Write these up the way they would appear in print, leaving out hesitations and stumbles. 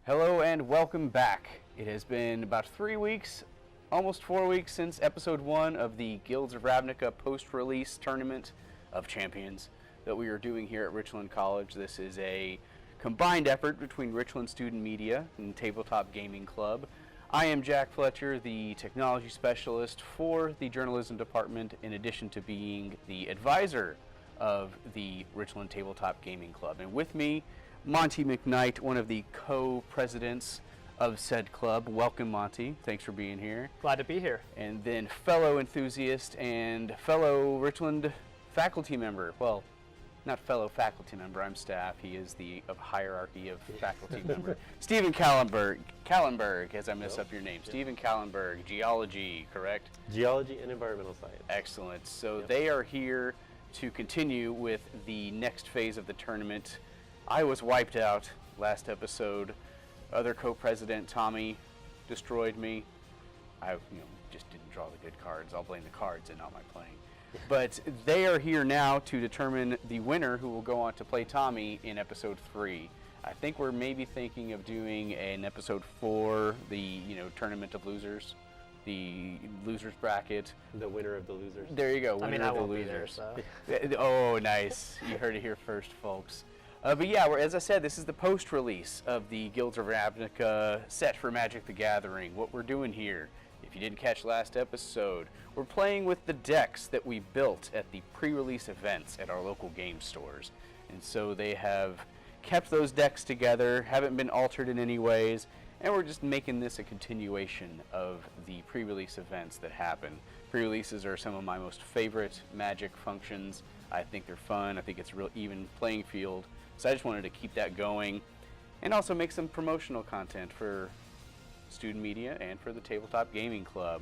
Hello and welcome back. It has been about 3 weeks, almost 4 weeks since episode 1 of the Guilds of Ravnica post-release tournament of champions that we are doing here at Richland College. This is a combined effort between Richland Student Media and Tabletop Gaming Club. I am Jack Fletcher, the technology specialist for the journalism department, in addition to being the advisor of the Richland Tabletop Gaming Club. And with me, Monty McKnight, one of the co-presidents of said club. Welcome, Monty. Thanks for being here. Glad to be here. And then fellow enthusiast and fellow Richland faculty member. Well, not fellow faculty member, I'm staff. He is the hierarchy of faculty member. Stephen Kallenberg, as I mess up your name. Yep. Stephen Kallenberg, geology, correct? Geology and environmental science. Excellent. So they are here to continue with the next phase of the tournament. I was wiped out last episode. Other co-president Tommy destroyed me. I just didn't draw the good cards. I'll blame the cards and not my playing. But they are here now to determine the winner who will go on to play Tommy in episode 3. I think we're maybe thinking of doing an episode 4, the tournament of losers, the losers bracket. The winner of the losers. There you go. I mean, I won't be there, so. Oh, nice. You heard it here first, folks. But yeah, as I said, this is the post-release of the Guilds of Ravnica set for Magic the Gathering. What we're doing here, if you didn't catch last episode, we're playing with the decks that we built at the pre-release events at our local game stores. And so they have kept those decks together, haven't been altered in any ways, and we're just making this a continuation of the pre-release events that happen. Pre-releases are some of my most favorite Magic functions. I think they're fun. I think it's a real even playing field. So I just wanted to keep that going and also make some promotional content for student media and for the Tabletop Gaming Club.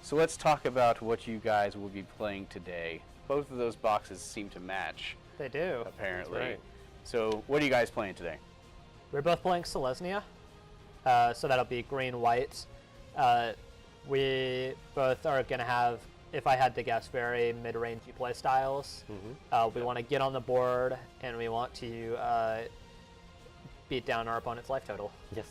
So let's talk about what you guys will be playing today. Both of those boxes seem to match. They do. Apparently. That's right. So what are you guys playing today? We're both playing Selesnya, so that'll be green-white. We both are going to have, if I had to guess, very mid-rangey play styles. Mm-hmm. We want to get on the board, and we want to beat down our opponent's life total. Yes.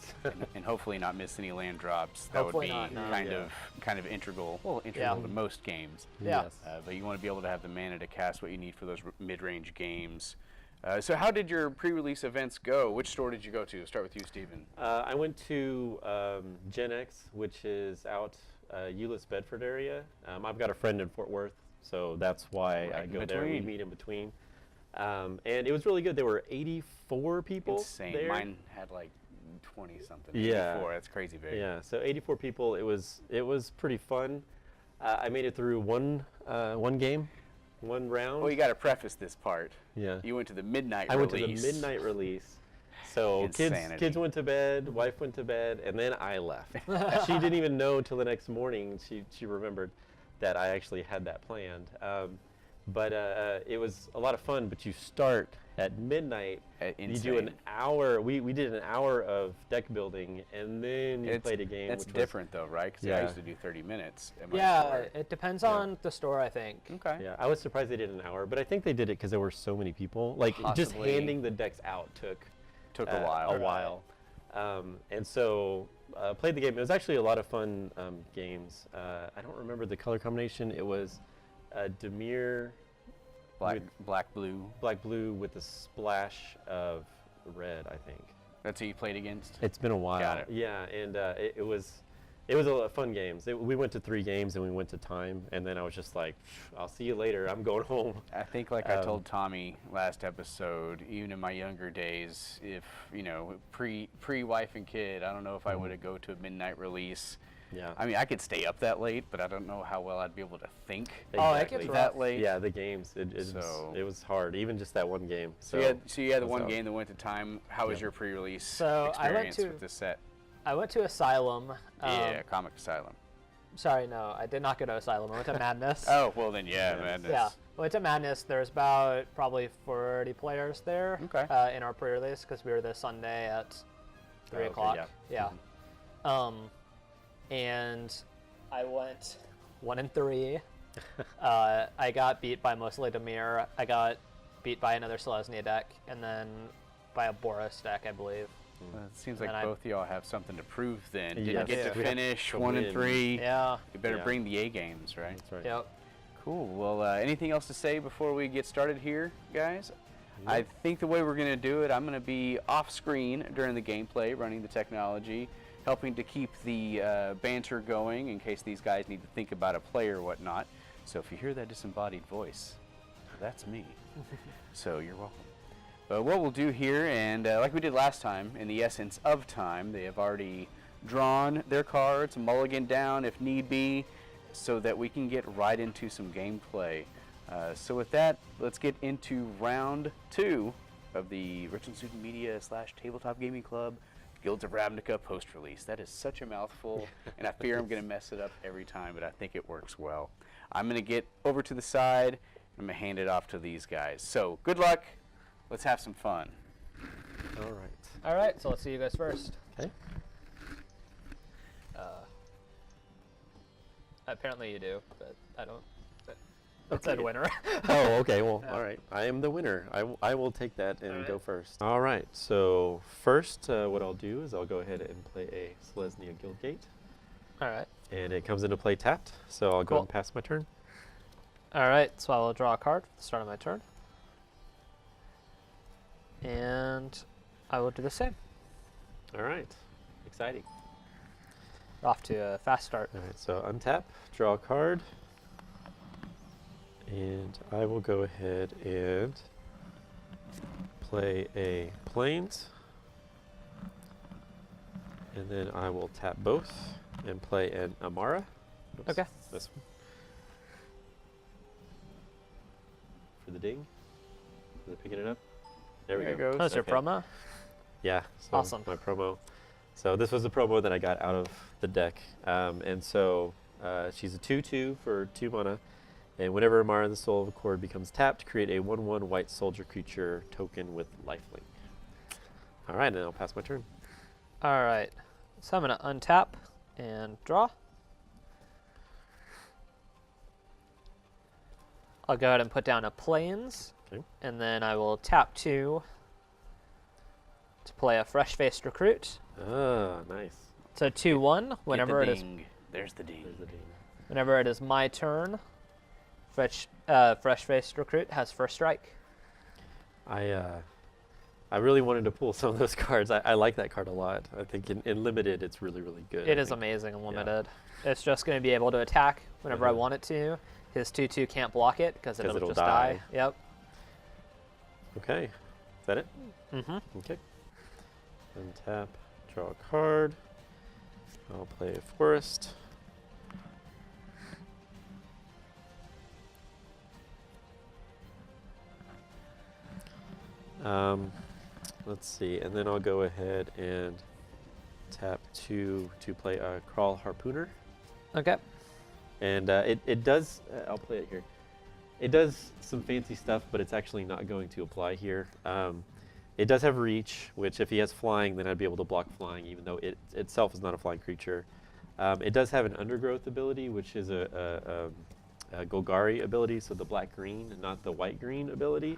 and hopefully not miss any land drops. That Hopefully would be not, no. kind of integral Yeah. to most games. Yeah. Yes. But you want to be able to have the mana to cast what you need for those mid-range games. So how did your pre-release events go? Which store did you go to? Start with you, Stephen. I went to Gen X, which is out Euless, Bedford area. I've got a friend in Fort Worth, so that's why I go there. We meet in between. And it was really good. There were 84 people Insane. there. Mine had like 20-something. Yeah. 84. That's crazy big. Yeah, so 84 people. It was pretty fun. I made it through one game, one round. Well, you got to preface this part. Yeah. You went to the midnight I release. went to the midnight release. So kids went to bed, wife went to bed, and then I left. She didn't even know till the next morning. She remembered that I actually had that planned. But it was a lot of fun. But you start at midnight. You do an hour. We did an hour of deck building, and then you played a game. That's different though, right? Because I used to do 30 minutes. At my store. It depends on the store, I think. Okay. Yeah, I was surprised they did an hour, but I think they did it because there were so many people. Like just Possibly. handing the decks out took a while. A while. And so played the game. It was actually a lot of fun games. I don't remember the color combination. It was Demir Black blue. black blue with a splash of red, I think. That's who you played against? It's been a while. Got it. Yeah, and it was a lot of fun games. We went to 3 games and we went to time, and then I was just like, I'll see you later. I'm going home. I think like I told Tommy last episode, even in my younger days, if, pre-wife and kid, I don't know if I would have go to a midnight release. Yeah. I mean, I could stay up that late, but I don't know how well I'd be able to think Oh, it gets that rough. late. Yeah, the games. It was hard, even just that one game. So you had the one game that went to time. How was your pre-release experience with this set? I went to Asylum. Yeah, Comic Asylum. Sorry, no, I did not go to Asylum. I went to Madness. Oh, well then, Madness. Yeah, I went to Madness. There's about probably 40 players there in our pre-release because we were there Sunday at 3 o'clock. Yeah. And I went 1-3. I got beat by mostly Demir. I got beat by another Selesnya deck, and then by a Boros deck, I believe. It seems like both of y'all have something to prove then. Yes. Didn't get to finish 1 and 3. Yeah. You better bring the A games, right? That's right. Yep. Cool. Well, anything else to say before we get started here, guys? I think the way we're going to do it, I'm going to be off screen during the gameplay, running the technology, helping to keep the banter going in case these guys need to think about a play or whatnot. So if you hear that disembodied voice, that's me. So you're welcome. But what we'll do here, and like we did last time, in the essence of time, they have already drawn their cards, mulligan down if need be, so that we can get right into some gameplay. So with that, let's get into round 2 of the Richland Student Media / Tabletop Gaming Club Guilds of Ravnica post-release. That is such a mouthful, and I fear I'm going to mess it up every time, but I think it works well. I'm going to get over to the side, and I'm going to hand it off to these guys. So good luck. Let's have some fun. All right. All right, so let's see you guys first. Okay. Apparently you do, but I don't. It said winner. Oh, okay. Well, all right. I am the winner. I will take that and go first. All right. So first, what I'll do is I'll go ahead and play a Selesnya Guildgate. All right. And it comes into play tapped, so I'll go and pass my turn. All right. So I will draw a card at the start of my turn. And I will do the same. All right. Exciting. We're off to a fast start. All right. So untap, draw a card. And I will go ahead and play a Plains. And then I will tap both and play an Amara. Oops, Okay. This one. For the ding. Is it picking it up? There we go. That's your promo? Yeah. So Awesome. My promo. So this was the promo that I got out of the deck. And so she's a 2/2 for 2 mana. And whenever Amara the Soul of Accord becomes tapped, create a 1/1 white soldier creature token with lifelink. All right, and I'll pass my turn. All right. So I'm going to untap and draw. I'll go ahead and put down a Plains. Okay. And then I will tap 2 to play a Fresh-Faced Recruit. Ah, nice. So 2/1 whenever it is. There's the ding. There's the ding. Whenever it is my turn, Fresh-Faced Recruit has first strike. I really wanted to pull some of those cards. I like that card a lot. I think in limited, it's really, really good. It is amazing in limited. Yeah. It's just going to be able to attack whenever I want it to. His 2/2 can't block it because it'll just die. Yep. Okay. Is that it? Mm-hmm. Okay. Untap, draw a card. I'll play a Forest. Let's see, and then I'll go ahead and tap 2 to play a Crawl Harpooner. Okay. And it does, I'll play it here. It does some fancy stuff, but it's actually not going to apply here. It does have reach, which if he has flying, then I'd be able to block flying, even though it itself is not a flying creature. It does have an Undergrowth ability, which is a Golgari ability, so the black-green, not the white-green ability.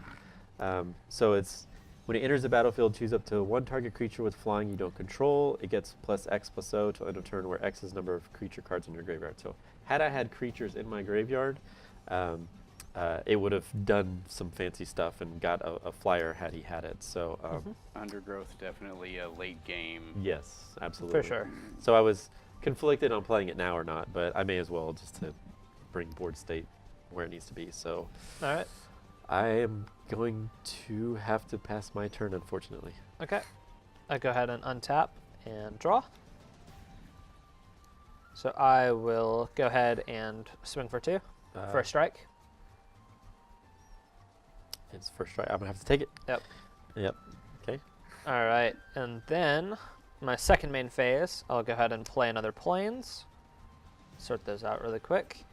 So it's when it enters the battlefield, choose up to 1 target creature with flying you don't control. It gets +X/+O till end of turn, where X is the number of creature cards in your graveyard. So had I had creatures in my graveyard, it would have done some fancy stuff and got a flyer had he had it. So Undergrowth, definitely a late game. Yes, absolutely. For sure. So I was conflicted on playing it now or not, but I may as well just to bring board state where it needs to be. So All right. I am going to have to pass my turn, unfortunately. Okay. I go ahead and untap and draw. So I will go ahead and swing for 2 for a strike. It's first strike. I'm going to have to take it. Yep. Okay. All right. And then my second main phase, I'll go ahead and play another Plains. Sort those out really quick.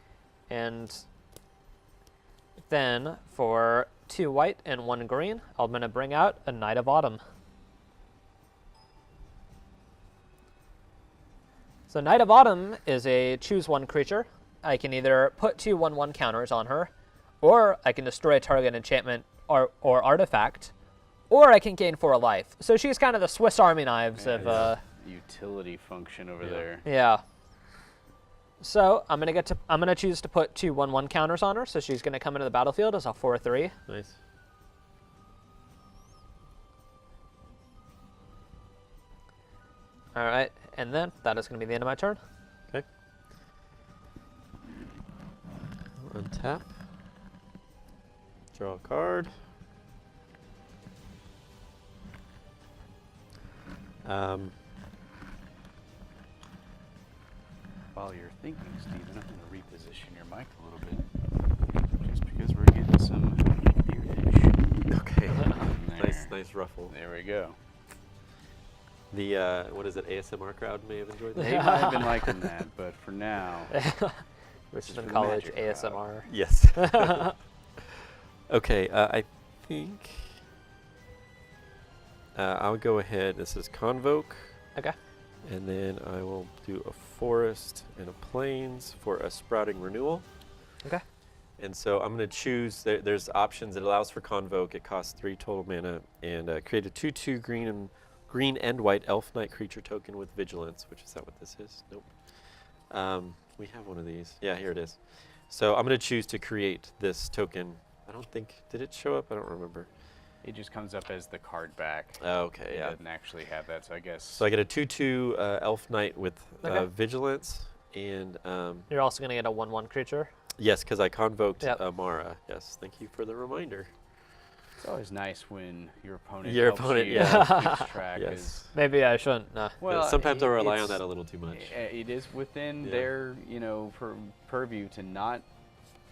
And then for 2 white and 1 green, I'm going to bring out a Knight of Autumn. So Knight of Autumn is a choose 1 creature. I can either put 2 1/1 counters on her, or I can destroy a target enchantment or artifact, or I can gain 4 life. So she's kind of the Swiss Army knives of utility function over there. Yeah. So I'm gonna choose to put 2 1/1 counters on her. So she's gonna come into the battlefield as a 4/3. Nice. All right, and then that is gonna be the end of my turn. Okay. Untap. Draw a card. While you're thinking, Stephen, I'm going to reposition your mic a little bit, just because we're getting some beardage. Okay. Nice ruffle. There we go. The what is it? ASMR crowd may have enjoyed that. They might have been liking that, but for now, Richland College ASMR. Yes. Okay. I think I'll go ahead. This is Convoke. Okay. And then I will do a forest and a plains for a sprouting renewal. Okay. And so I'm going to choose, there's options. It allows for Convoke. It costs 3 total mana. And create a 2/2 green and white elf knight creature token with vigilance, which is that what this is? Nope. We have one of these. Yeah, here it is. So I'm going to choose to create this token. I don't think, did it show up? I don't remember. it just comes up as the card back. Okay, It doesn't actually have that, so I guess. So I get a 2/2 elf knight with vigilance, and you're also gonna get a 1/1 creature. yes, because I convoked Amara. Yes, thank you for the reminder. It's always nice when your opponent Your helps opponent, you yeah. keeps track. Yes. Maybe I shouldn't. Well, sometimes I rely on it's- that a little too much. It is within Yeah. their, purview to not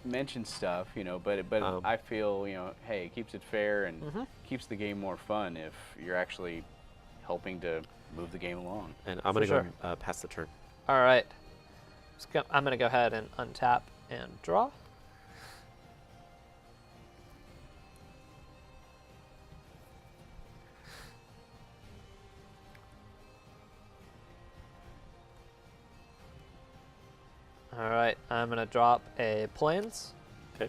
mention stuff, but I feel, hey, it keeps it fair and keeps the game more fun if you're actually helping to move the game along. And I'm going to go pass the turn. All right. I'm going to go ahead and untap and draw. All right, I'm going to drop a plains. Okay.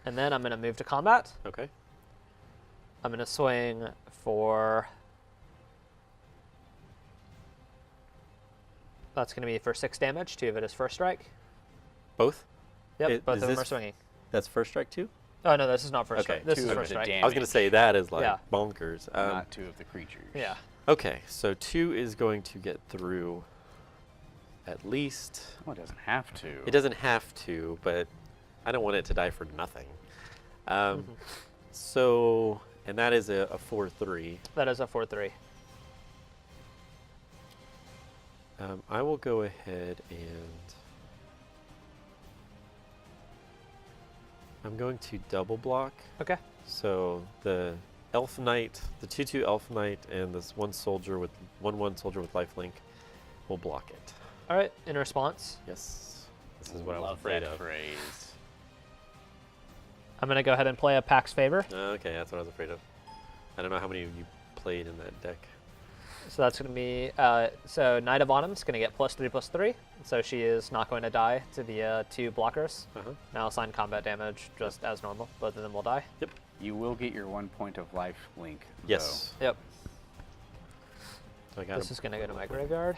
And then I'm going to move to combat. Okay. I'm going to swing for... That's going to be for 6 damage. 2 of it is first strike. Both? Yep, both of them are swinging. That's first strike too? Oh, no, this is not first Okay, strike. This 2 is of first the strike. damage. I was going to say that is like bonkers. Not 2 of the creatures. Yeah. Okay, so 2 is going to get through at least. Well, it doesn't have to. It doesn't have to, but I don't want it to die for nothing. So, and that is a 4/3. That is a 4/3. I will go ahead and I'm going to double block. Okay. So the elf knight, the 2/2 elf knight, and this 1/1 soldier with lifelink will block it. All right, in response, Yes. This is what I was Love afraid that of. phrase. I'm going to go ahead and play a Pax Favor. Okay, that's what I was afraid of. I don't know how many of you played in that deck. So that's going to be, so Knight of Autumn's going to get +3/+3. So she is not going to die to the 2 blockers. Now assign combat damage just as normal. Both of them will die. Yep. You will get your 1 point of life link. Yes. Yep. So I got This is going to go to my graveyard.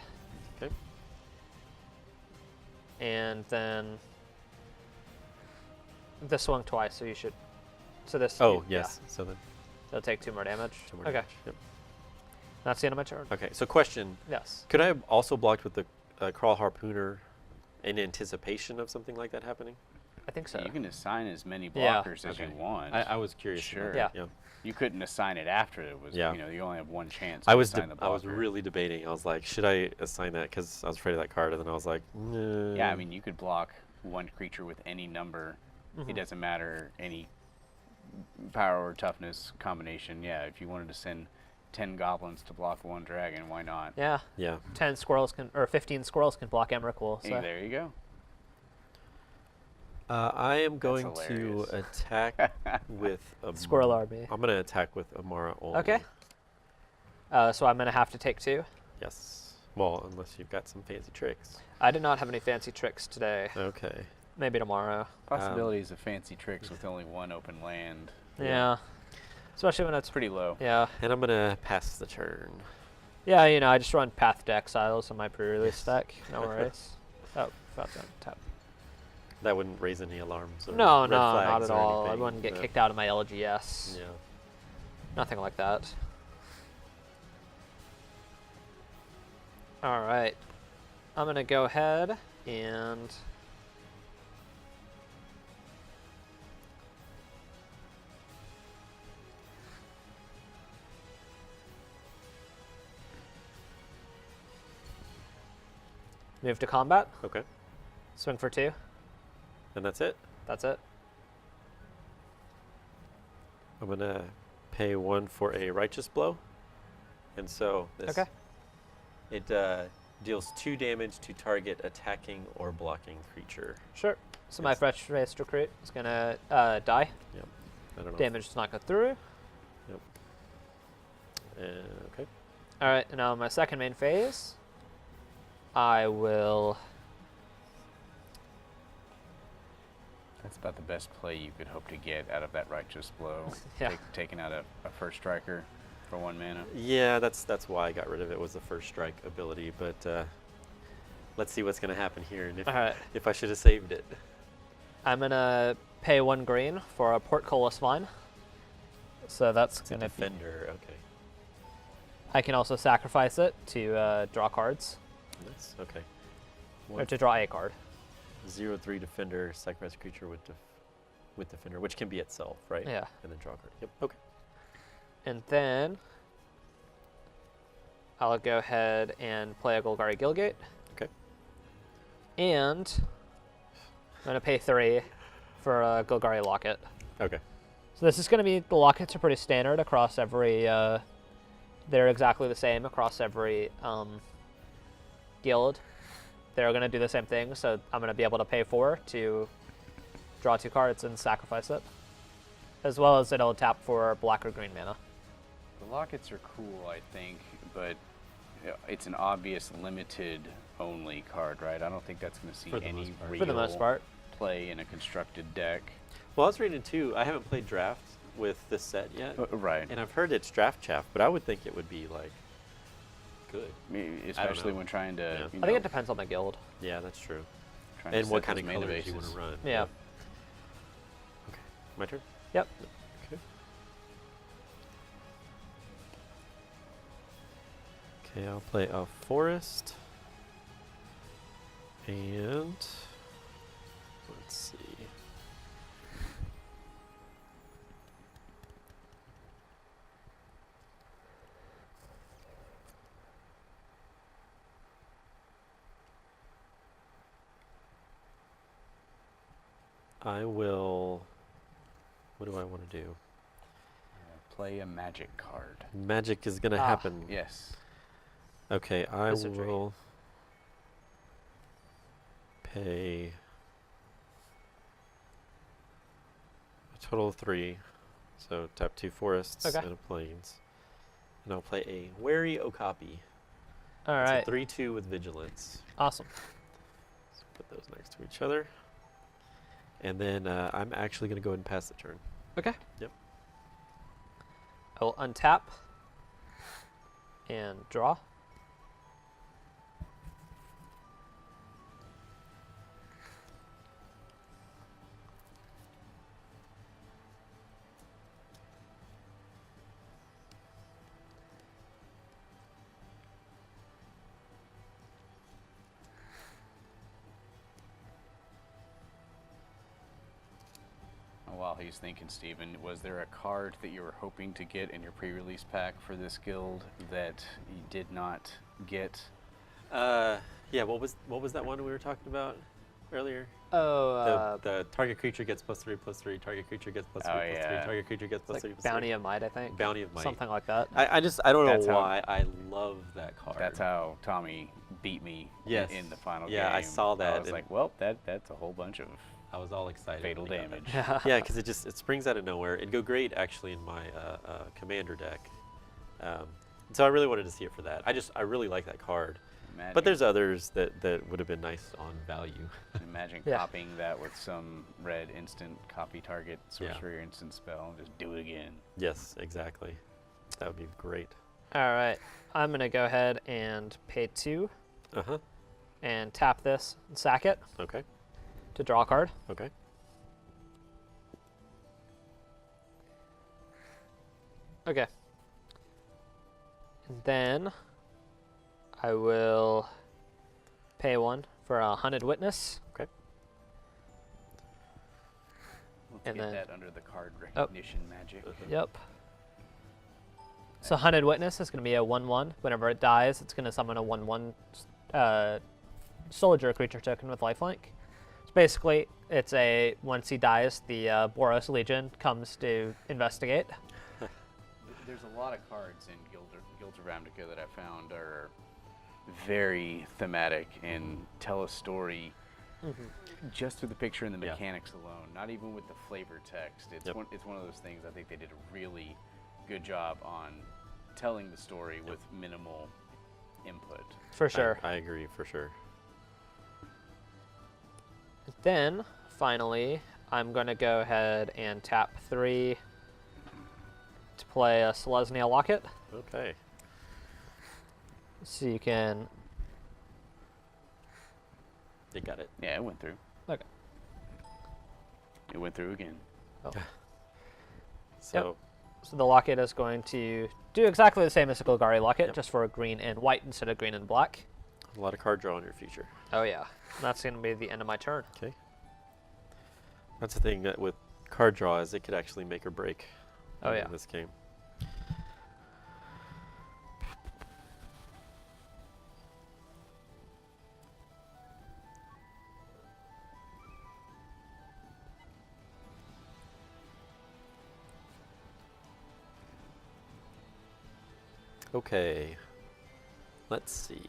Okay. And then this swung twice, so you should. So this. Oh, yes. Yeah, So then they'll take 2 more damage. 2 more Okay. damage. Yep. That's the end of my turn. Okay, so question. Yes. Could I have also blocked with the Crawl Harpooner in anticipation of something like that happening? I think so. You can assign as many Yeah. blockers as you want. I was curious. Sure. about Yeah. that, You couldn't assign it after it was, Yeah. you only have 1 chance I to was assign the I was blocker. really debating. I was like, should I assign that? Because I was afraid of that card, and then I was like, nah. Yeah, I mean, you could block 1 creature with any number. It doesn't matter, any power or toughness combination. Yeah, if you wanted to send 10 goblins to block 1 dragon, why not? Yeah. Yeah. 10 squirrels can, or 15 squirrels can block Emrakul. Hey, So. there you go. I am going to hilarious. attack with a Squirrel army. I'm going to attack with Amara only. Okay. So I'm going to have to take 2. Yes. Well, unless you've got some fancy tricks. I did not have any fancy tricks today. Okay. Maybe tomorrow. Possibilities of fancy tricks with only 1 open land. Yeah. Especially when it's Pretty low. Yeah. And I'm gonna pass the turn. Yeah, you know, I just run Path to Exiles on my pre-release deck. No worries. Oh, about to tap. That wouldn't raise any alarms. Or No, red no, not flags at or all. I anything, wouldn't get no. kicked out of my LGS. Yeah. Nothing like that. All right. I'm going to go ahead and move to combat. Okay. Swing for 2. And that's it. That's it. I'm gonna pay 1 for a righteous blow, and so this it deals 2 damage to target attacking or blocking creature. Sure. So my Yes. fresh raised recruit is going to die. Yep. I don't know. Damage does not go through. Yep. Okay. All right, and now my second main phase, I will. That's about the best play you could hope to get out of that righteous blow. Yeah. Taking out a first striker for 1 mana. Yeah, that's why I got rid of it, was the first strike ability. But let's see what's gonna happen here, and All right. if I should have saved it. I'm gonna pay 1 green for a Portcullis Vine. So that's It's a gonna be. defender. Okay. I can also sacrifice it to draw cards, Nice. Okay. or to draw a card. 0/3 defender, sacrifice a creature with defender, which can be itself, right? Yeah. And then draw a card. Yep. Okay. And then I'll go ahead and play a Golgari Guildgate. Okay. And I'm gonna pay 3 for a Golgari Locket. Okay. So this is going to be, the lockets are pretty standard across every, they're exactly the same across every guild. They're going to do the same thing, so I'm going to be able to pay 4 to draw 2 cards and sacrifice it. As well as it'll tap for black or green mana. The lockets are cool, I think, but it's an obvious limited only card, right? I don't think that's going to see For the any most part. real For the most part. play in a constructed deck. Well, I was reading too. I haven't played draft with this set yet, Right. and I've heard it's draft chaff, but I would think it would be like good. Especially know. when trying to. Yeah. You I think know, it depends on the guild. Yeah, that's true. trying to And what set kind of those mana colors you want to bases. run. Yeah. Okay. My turn. Yep. Okay. Okay, I'll play a forest. And let's see. I will. What do I want to do? Play a magic card. Magic is gonna happen. Yes. Okay, I Wizardry. will pay a total of 3. So tap 2 forests Okay. and a plains. And I'll play a Wary Okapi. All It's right. a 3/2 with vigilance. Awesome. So put those next to each other. And then I'm actually going to go ahead and pass the turn. Okay. Yep. I will untap and draw. While he's thinking, Stephen, was there a card that you were hoping to get in your pre-release pack for this guild that you did not get? Yeah, what was that one we were talking about earlier? Oh, The target creature gets +3/+3. Target creature gets +3/+3. Oh, yeah. Target creature gets like +3/+3. Bounty of Might, I think. Bounty of Might. Something like that. I don't That's know how- why I love that card. That's how Tommy beat me Yes. in the final game. Yeah, I saw that I was and- like, well, that's a whole bunch of I was all excited. fatal when I got that. damage. Yeah, because it springs out of nowhere. It'd go great actually in my commander deck. So I really wanted to see it for that. I really like that card. Imagine, But there's others that would have been nice on value. Imagine Yeah. copying that with some red instant copy target sorcery or instant spell and just do it again. Yes, exactly. That would be great. All right, I'm gonna go ahead and pay 2 Uh-huh. and tap this and sack it Okay. to draw a card. Okay. Okay. And then I will pay 1 for a Hunted Witness. Okay. Let's And get then- that under the card recognition magic. Yep. So Hunted Witness is going to be a 1/1. Whenever it dies, it's going to summon a 1/1 soldier creature token with lifelink. So basically, it's a once he dies, the Boros Legion comes to investigate. There's a lot of cards in Guilds of Ravnica that I found are very thematic and tell a story just through the picture and the mechanics alone, not even with the flavor text. It's it's one of those things I think they did a really good job on telling the story with minimal input. For sure. I agree, for sure. Then, finally, I'm going to go ahead and tap 3 to play a Selesnya Locket. Okay. So you can... You got it. Yeah, it went through. Okay. It went through again. Oh. So, So the Locket is going to do exactly the same as the Golgari Locket, just for green and white instead of green and black. a lot of card draw in your future. Oh yeah. That's going to be the end of my turn. Okay. That's the thing that with card draw is it could actually make or break in this game. Okay. Let's see.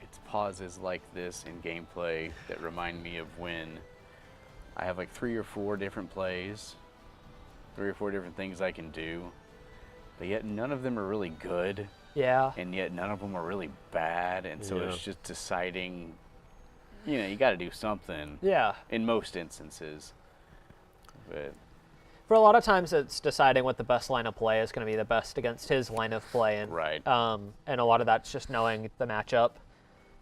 It's pauses like this in gameplay that remind me of when I have like 3 or 4 different plays, 3 or 4 different things I can do, but yet none of them are really good, Yeah. and yet none of them are really bad, and so Yeah. it's just deciding, you know, you got to do something Yeah. in most instances. But For a lot of times, it's deciding what the best line of play is going to be the best against his line of play, and Right. and a lot of that's just knowing the matchup.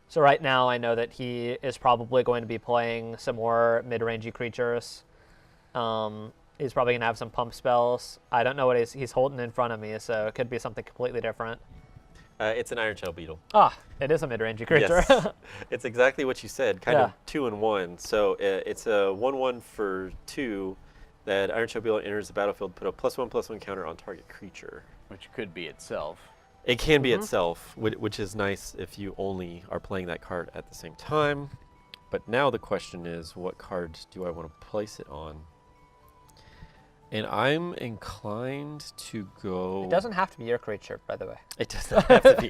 So right now, I know that he is probably going to be playing some more mid-rangey creatures. He's probably going to have some pump spells. I don't know what he's holding in front of me, so it could be something completely different. It's an Iron Shell Beetle. Ah, it is a mid-rangey creature. Yes. It's exactly what you said, kind Yeah. of 2 in 1. So it's a 1/1 for 2 that Iron Shell Beetle enters the battlefield, put a +1/+1 counter on target creature. which could be itself. It can be itself, which is nice if you only are playing that card at the same time. But now the question is, what card do I want to place it on? And I'm inclined to go... It doesn't have to be your creature, by the way. It does not have to be.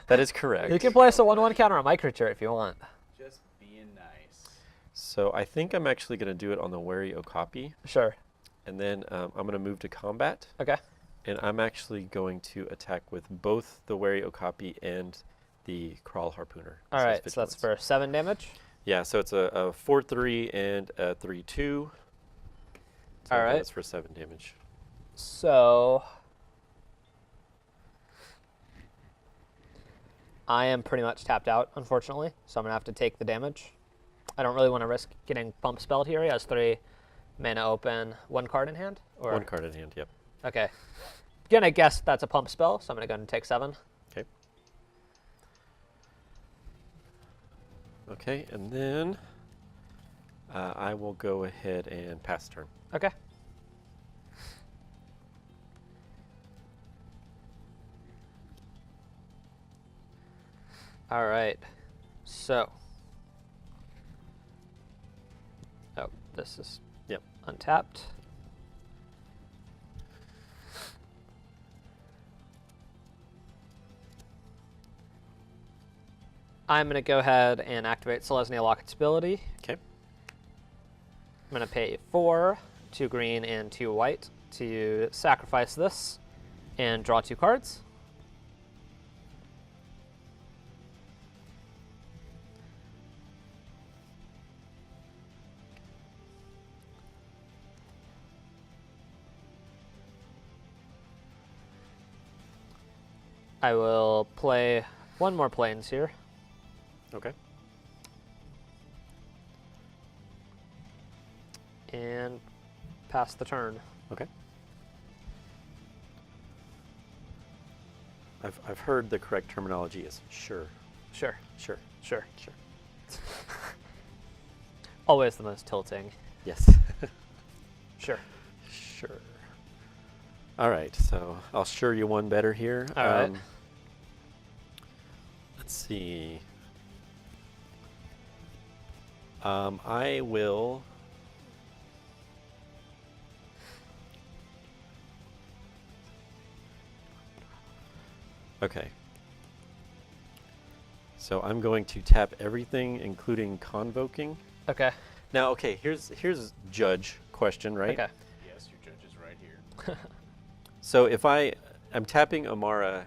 That is correct. You can place a 1/1 counter on my creature if you want. Just being nice. So I think I'm actually going to do it on the Wary Okapi. Sure. And then I'm going to move to combat. Okay. And I'm actually going to attack with both the Wary Okapi and the Crawl Harpooner. All This is right, so that's vigilance. for 7 damage. Yeah, so it's a 4/3 and a 3/2. So All right. that's for 7 damage. So I am pretty much tapped out, unfortunately. So I'm gonna have to take the damage. I don't really want to risk getting pump spelled here. He has 3 mana open, 1 card in hand. Or 1 card in hand, yep. okay. Gonna guess that's a pump spell, so I'm gonna go and take 7. Okay. Okay, and then I will go ahead and pass turn. Okay. All right. So. Oh, this is Yep. untapped. I'm going to go ahead and activate Selesnya Locket's ability. Okay. I'm going to pay 4, 2 green and 2 white to sacrifice this and draw 2 cards. I will play 1 more planes here. Okay. And pass the turn. Okay. I've heard the correct terminology is sure. Sure. Sure. Sure. Sure. Always the most tilting. Yes. Sure. Sure. All right, so I'll sure you one better here. All right. Let's see. I will. Okay. So I'm going to tap everything, including convoking. Okay. Now, okay, here's judge question, right? Okay. Yes, your judge is right here. So if I'm tapping Amara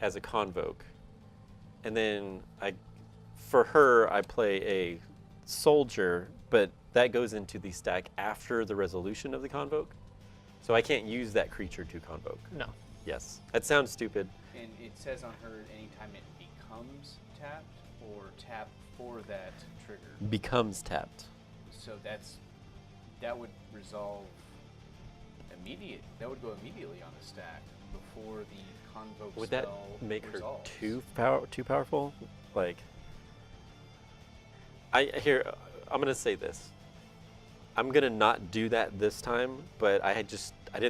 as a convoke, and then for her I play a soldier, but that goes into the stack after the resolution of the convoke. So I can't use that creature to convoke. No. Yes. That sounds stupid. And it says on her anytime it becomes tapped or tap for that trigger. Becomes tapped. So that would resolve immediate. That would go immediately on the stack before the convoke Would that spell make her resolves. too powerful? Like, I'm gonna say this. I'm gonna not do that this time, but I didn't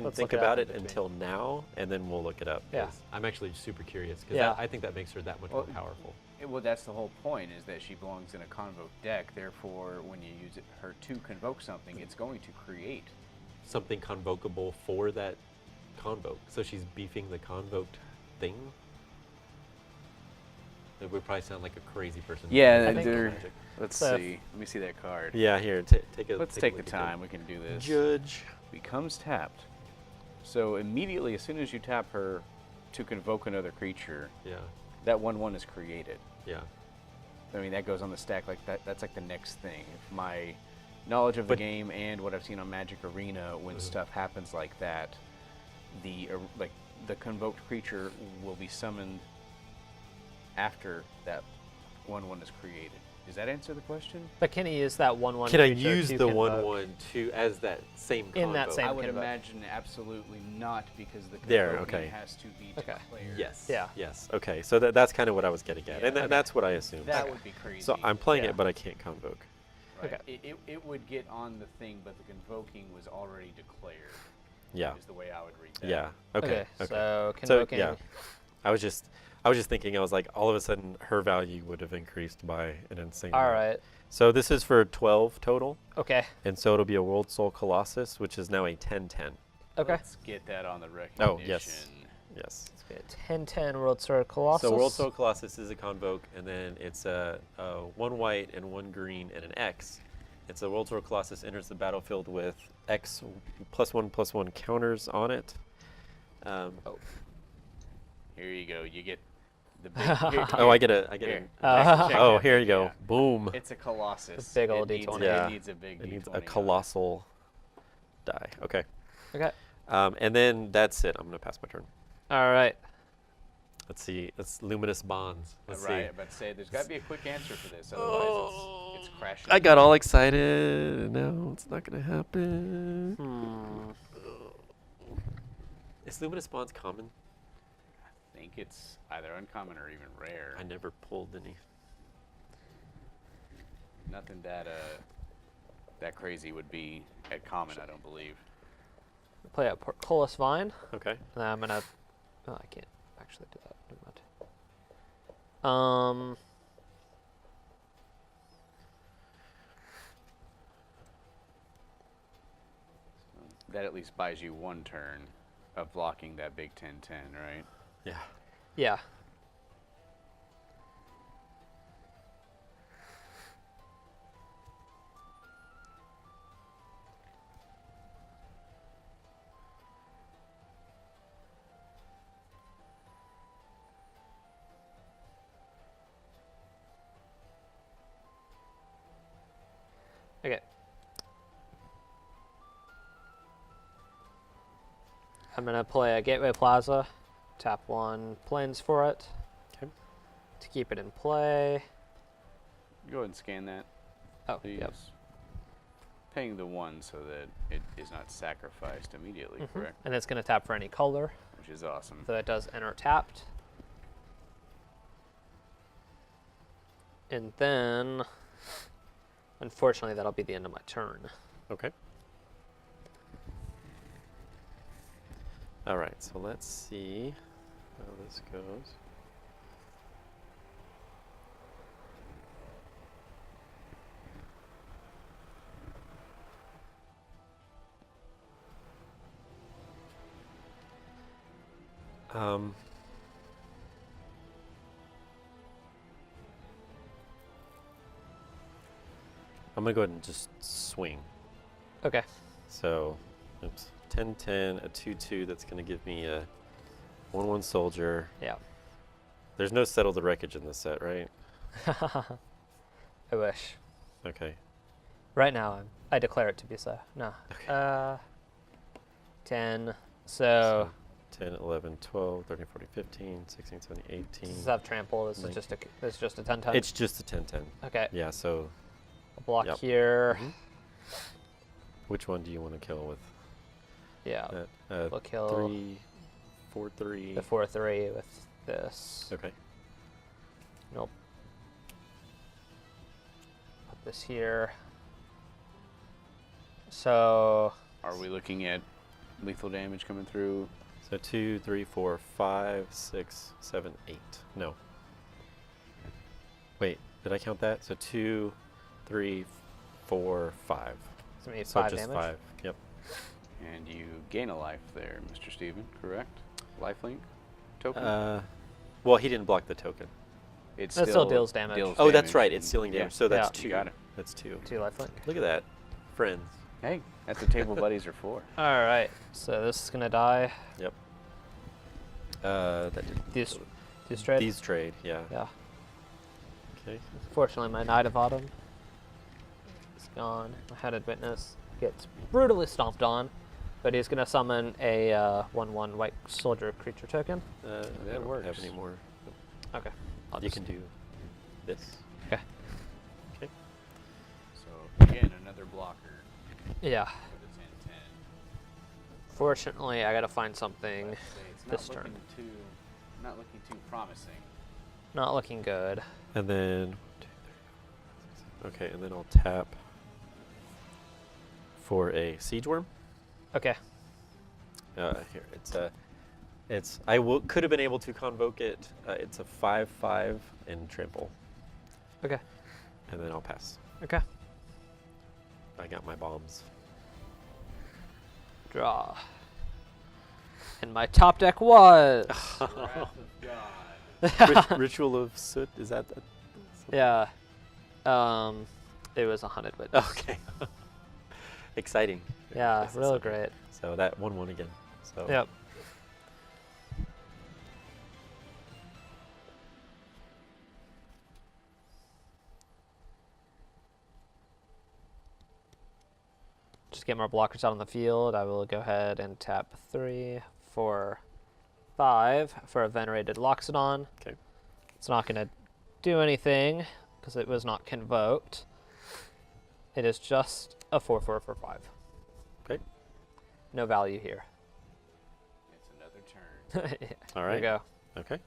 Let's think look it about up. it until now, and then we'll look it up. Yeah. 'Cause I'm actually super curious because Yeah. I think that makes her that much Well, more powerful. Well, that's the whole point, is that she belongs in a convoke deck. Therefore, when you use her to convoke something, it's going to create. Something convocable for that convoke. So she's beefing the convoked thing. It would probably sound like a crazy person. Yeah, I think- Magic. let's So- see. Let me see that card. Yeah, here, take a. Let's take take a the look at time. We can do that. this. Judge. Becomes tapped. So immediately, as soon as you tap her to convoke another creature, Yeah, that 1/1 is created. yeah. I mean, that goes on the stack like that. That's like the next thing. If my knowledge of the But- game and what I've seen on Magic Arena, when stuff happens like that, the convoked creature will be summoned after that 1/1 is created. Does that answer the question? But can he use that 1/1 Can I creature use to the convoke? 1/1 to as that same In that convoke? same I would convoke. imagine absolutely not, because the There, convoking okay. has to be Okay. declared. Yes. Yeah. Yes. Okay. So that's kind of what I was getting at, Yeah. and Okay. that's what I assumed. That would be crazy. So I'm playing Yeah. it, but I can't convoke. Right. Okay. It would get on the thing, but the convoking was already declared. Yeah. Is the way I would read that. Yeah. Okay. So So convoking. yeah, I was just thinking. I was like, all of a sudden, her value would have increased by an insane. All amount. right. So this is for 12 total, Okay. and so it'll be a World Soul Colossus, which is now a 10/10. Okay. Let's get that on the recognition. Oh yes. Yes. Let's get 10/10 World Sword Colossus. So World Soul Colossus is a convoke, and then it's a 1 white and 1 green and an X. It's a World Soul Colossus enters the battlefield with X +1/+1 counters on it. Here you go. You get the big. Oh, I get Here. a. Check Oh, that here thing, you go. yeah. Boom. It's a Colossus. A big old It needs- D20. Yeah. It needs a big It needs D20 a on it. colossal die. Okay. Okay. And then that's it. I'm gonna pass my turn. All right. Let's see. It's Luminous Bonds. Let's Right, see. but say there's got to be a quick answer for this, otherwise it's crashing. I got all excited, and now it's not gonna happen. Is Luminous Bonds common? I think it's either uncommon or even rare. I never pulled any. Nothing that crazy would be at common, I don't believe. Play a Portcullis Vine. Okay. And then I'm gonna. Oh, I can't actually do that. Never mind. That at least buys you one turn of blocking that big 10/10, right? Yeah. Yeah. I'm going to play a Gateway Plaza, tap 1 planes for it. Okay. To keep it in play. Go ahead and scan that. Oh, please. yep. Paying the 1 so that it is not sacrificed immediately, correct? And it's going to tap for any color. Which is awesome. So it does enter tapped. And then, unfortunately, that'll be the end of my turn. Okay. All right, so let's see how this goes. I'm going to go ahead and just swing. Okay. So, oops, 10-10, a 2-2, that's going to give me a 1-1 soldier. Yeah. There's no settle the wreckage in this set, right? I wish. Okay. Right now, I declare it to be so. No. Okay. 10. So 10, 11, 12, 13, 14, 15, 16, 17, 18. does this have trample? This is just a 10-10? It's just a 10-10. Okay. Yeah, so I'll block yep. here. Which one do you want to kill with? Yeah. We'll kill 3, 4, 3. the 4-3 with this. Okay. Nope. Put this here. So Are we looking at lethal damage coming through? So 2, 3, 4, 5, 6, 7, 8. No. Wait, did I count that? So 2, 3, 4, 5. it's me So 5 just damage. 5. Yep. And you gain a life there, Mr. Stephen, correct? Lifelink token? Well, he didn't block the token. It That still deals damage. Oh, that's right. It's stealing yeah. damage. So that's Yeah. 2. You got it. That's 2. 2 lifelink. Look at that. Friends. Hey, that's what table buddies are for. All right. So this is gonna die. Yep. That didn't. These trade. These trade, yeah. Yeah. Okay. Fortunately, my Knight of Autumn is gone. My Headed Witness gets brutally stomped on, but he's gonna summon a 1/1 white soldier creature token. I don't works. have any more. Okay. You can do this. Okay. Okay. So, again, another blocker Yeah. with a 10-10. Fortunately, I gotta find something It's this not turn. not looking too promising. Not looking good. And then, 1, 2, 3, 4, 5, 6. Okay, and then I'll tap for a siege worm. Okay. Here, could have been able to convoke it. It's a 5/5 and trample, Okay. and then I'll pass. Okay. I got my bombs. Draw. And my top deck was. Ritual of Soot, is that? Yeah. It was a Hunted Witness. Okay. Exciting. Yeah, This is really so great. So that 1/1 again. So. Yep. Just get more blockers out on the field. I will go ahead and tap 3, 4, 5 for a Venerated Loxodon. Okay. It's not going to do anything because it was not convoked. It is just a 4/4 for 5. Okay. No value here. It's another turn. Yeah, All there right. you go. Okay.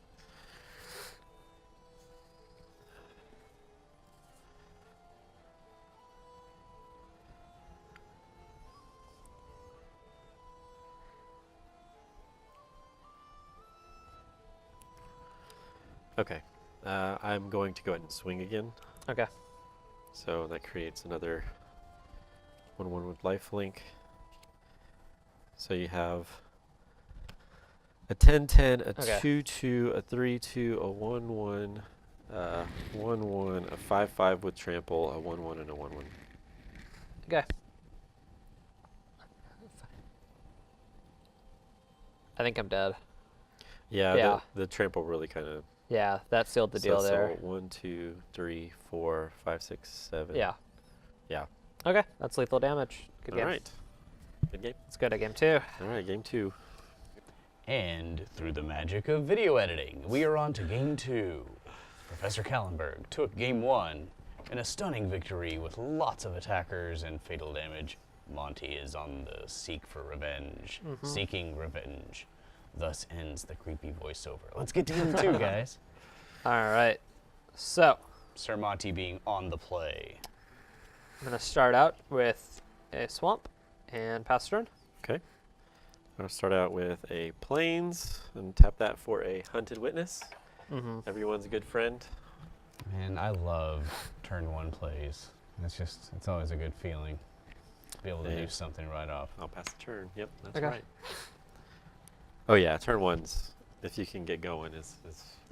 Okay. I'm going to go ahead and swing again. Okay. So that creates another 1/1 with lifelink. So you have a 10/10, a Okay. 2/2, a 3/2, a 1/1, 1/1, a 5/5 with trample, a 1/1, and a 1/1. Okay. I think I'm dead. Yeah, Yeah. The trample really kind of. Yeah, that sealed the deal there. So 1, 2, 3, 4, 5, 6, 7. Yeah. Yeah. Okay, that's lethal damage. Good All game. right. Good game. It's good at game 2. All right, game 2. And through the magic of video editing, we are on to Game 2. Professor Kallenberg took Game 1 in a stunning victory with lots of attackers and fatal damage. Monty is on the seek for revenge, seeking revenge. Thus ends the creepy voiceover. Let's get to Game 2, guys. All right. So, Sir Monty being on the play. I'm going to start out with a swamp and pass turn. Okay. I'm going to start out with a plains and tap that for a hunted witness. Everyone's a good friend. Man, I love turn 1 plays. It's always a good feeling to be able to do something right off. I'll pass the turn. Yep, that's Okay. right. Oh yeah, turn 1's, if you can get going, is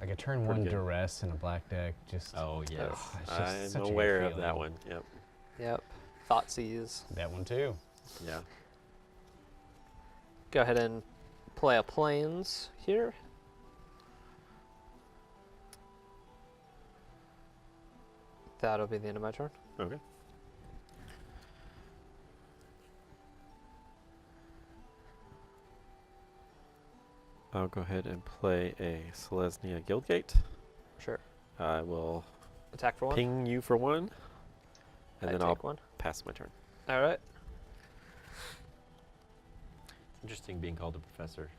Like a turn 1 duress in a black deck, just... Oh yes, it's just such a I'm good aware of feeling. that one. Yep. Yep. Thoughtseize. That one too. Yeah. Go ahead and play a plains here. That'll be the end of my turn. Okay. I'll go ahead and play a Selesnya Guildgate. Sure. I will Attack for 1. ping you for 1, and I then take I'll 1. pass my turn. All right. Interesting being called a professor.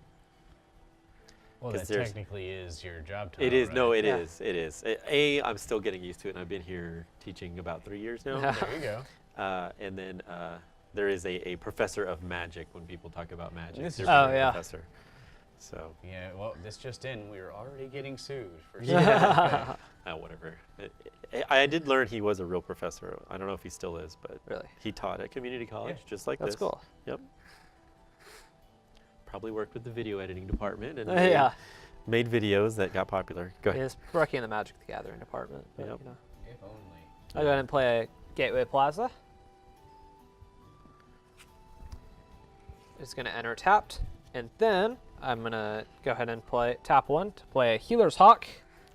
Well, 'Cause that there's- technically is your job title. It is. right? No, it Yeah. is. It is. I'm still getting used to it, and I've been here teaching about 3 years now. There you go. And then there is a professor of magic when people talk about magic. This They're is Oh, really a yeah. professor. So, Yeah, well, this just in, we are already getting sued for Yeah. whatever. I did learn he was a real professor. I don't know if he still is, but Really? he taught at community college, Yeah. just like That's this. cool. Yep. Probably worked with the video editing department and Yeah. made videos that got popular. Go ahead. He's working in the Magic the Gathering department. But, Yep. you know. If only. I'll go ahead and play a Gateway Plaza. It's going to enter tapped. And then I'm going to go ahead and tap 1 to play a Healer's Hawk.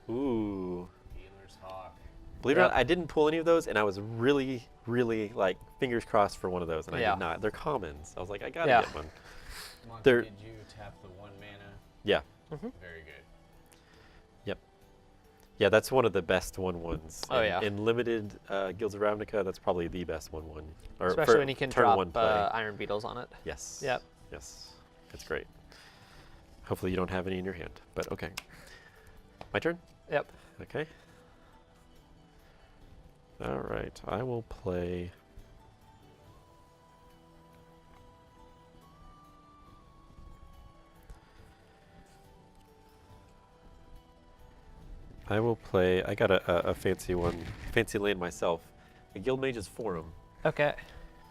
Ooh. Healer's Hawk. Believe it or not, I didn't pull any of those, and I was really, really, like, fingers crossed for one of those, and I Yeah. did not. They're commons. I was like, I gotta Yeah. get one. Monty, There- did you tap the 1 mana? Yeah. Very good. Yep. Yeah, that's one of the best 1/1s. Oh, in, yeah. In limited Guilds of Ravnica, that's probably the best 1/1. Or Especially for when you can turn drop 1 play. Iron Beetles on it. Yes. Yep. Yes. It's great. Hopefully you don't have any in your hand, but okay. My turn? Yep. Okay. All right. I will play... I got a fancy one, fancy land myself, a Guildmage's Forum. Okay.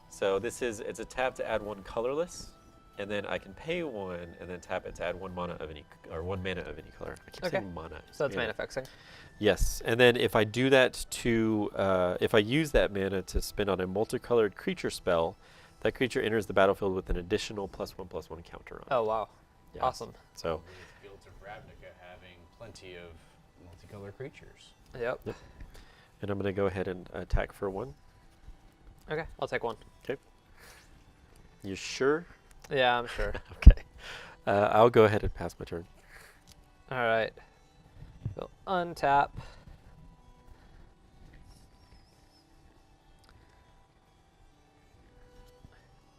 So it's a tap to add 1 colorless, and then I can pay 1 and then tap it to add 1 mana of any color. I keep saying mana. So that's mana fixing. Yes, and then if I do that if I use that mana to spend on a multicolored creature spell, that creature enters the battlefield with an additional +1/+1 counter on it. Oh, wow. Yeah. Awesome. So, With Guilds of Ravnica having plenty of multicolored creatures. Yep. and I'm going to go ahead and attack for 1. Okay, I'll take 1. Okay. You sure? Yeah, I'm sure. Okay. I'll go ahead and pass my turn. All right. We'll untap.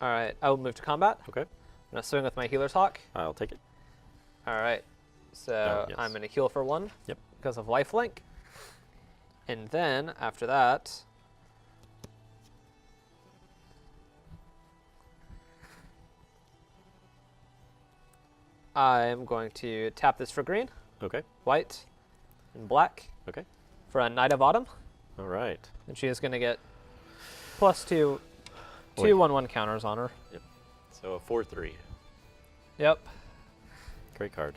All right, I will move to combat. Okay. I'm going to swing with my Healer's Hawk. I'll take it. All right. So yes. I'm going to heal for 1 Yep. because of lifelink. And then after that, I'm going to tap this for green, Okay. white, and black Okay. for a Knight of Autumn. All right. And she is going to get +2, Wait. 2/1/1 counters on her. So a 4/3. Yep. Great card.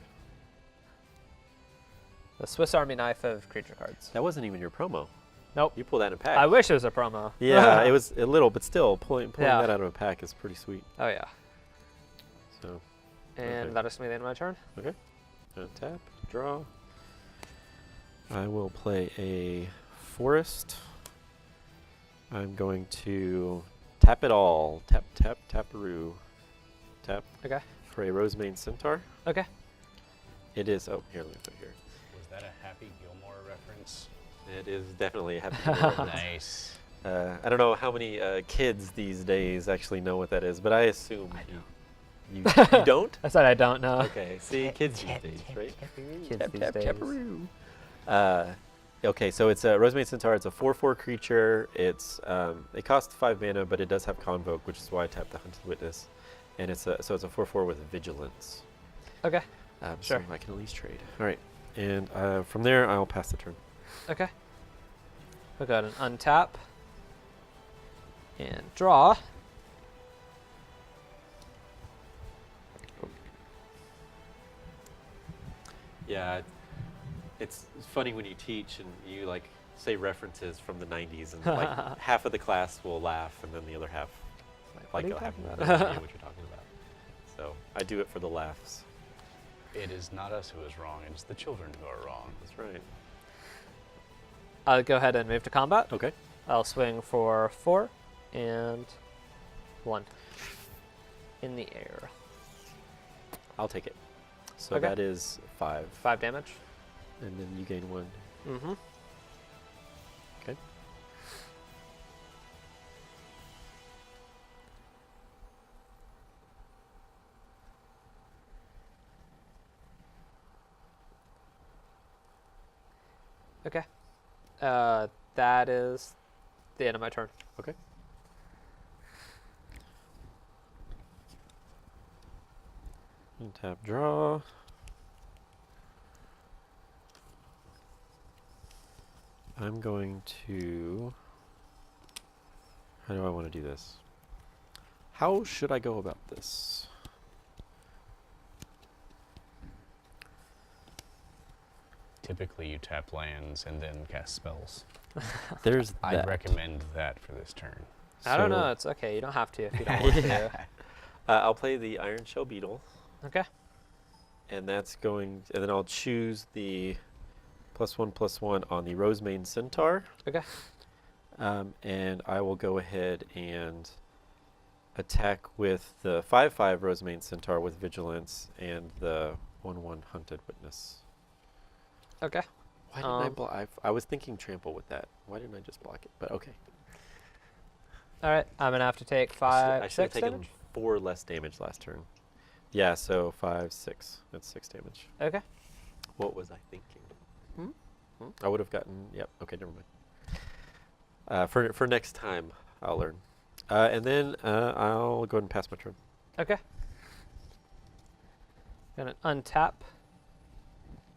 The Swiss Army knife of creature cards. That wasn't even your promo. Nope. You pulled that in a pack. I wish it was a promo. Yeah, it was a little, but still, pulling Yeah. that out of a pack is pretty sweet. Oh, yeah. So, And Okay. that is going to be the end of my turn. okay. Tap, draw. I will play a forest. I'm going to tap it all. Tap, tap, taparoo. Tap. Okay. for a Rosemane Centaur. Okay. It is. Oh, here, let me put it here. Was that a Happy Gilmore reference? It is definitely a Happy Gilmore reference. Nice. I don't know how many kids these days actually know what that is, but I assume you don't? I said I don't know. Okay, see, kids these days, right? Kids these days. Okay, so it's a Rosemane Centaur. It's a 4/4 creature. It's it costs 5 mana, but it does have Convoke, which is why I tapped the Hunted Witness, and it's a 4/4 with Vigilance. Okay. Sure. So I can at least trade. All right, and from there I'll pass the turn. Okay. We'll go ahead and untap and draw. Yeah, it's funny when you teach and you like say references from the 90s, and like half of the class will laugh, and then the other half What are you will have talking no about? idea what you're talking about. So I do it for the laughs. It is not us who is wrong, it's the children who are wrong. That's right. I'll go ahead and move to combat. Okay. I'll swing for 4 and 1 in the air. I'll take it. So Okay. that is 5. 5 damage. And then you gain 1. Mm-hmm. Okay. Okay. That is the end of my turn. Okay. And tap draw. I'm going to... How do I want to do this? How should I go about this? Typically you tap lands and then cast spells. There's that. I'd recommend that for this turn. I don't So- know. It's okay. You don't have to if you don't want to. I'll play the Iron Shell Beetle, Okay. and that's going... And then I'll choose the +1/+1 on the Rosemane Centaur. Okay. And I will go ahead and attack with the 5/5 Rosemane Centaur with Vigilance and the 1/1 Hunted Witness. Okay. Why didn't I block? I was thinking trample with that. Why didn't I just block it? But okay. All right. I'm gonna have to take I should have 6 taken damage. 4 less damage last turn. Yeah, so 5, 6. That's 6 damage. Okay. What was I thinking? I would have gotten... Yep. Okay, never mind. For next time, I'll learn. And then I'll go ahead and pass my turn. Okay. Gonna untap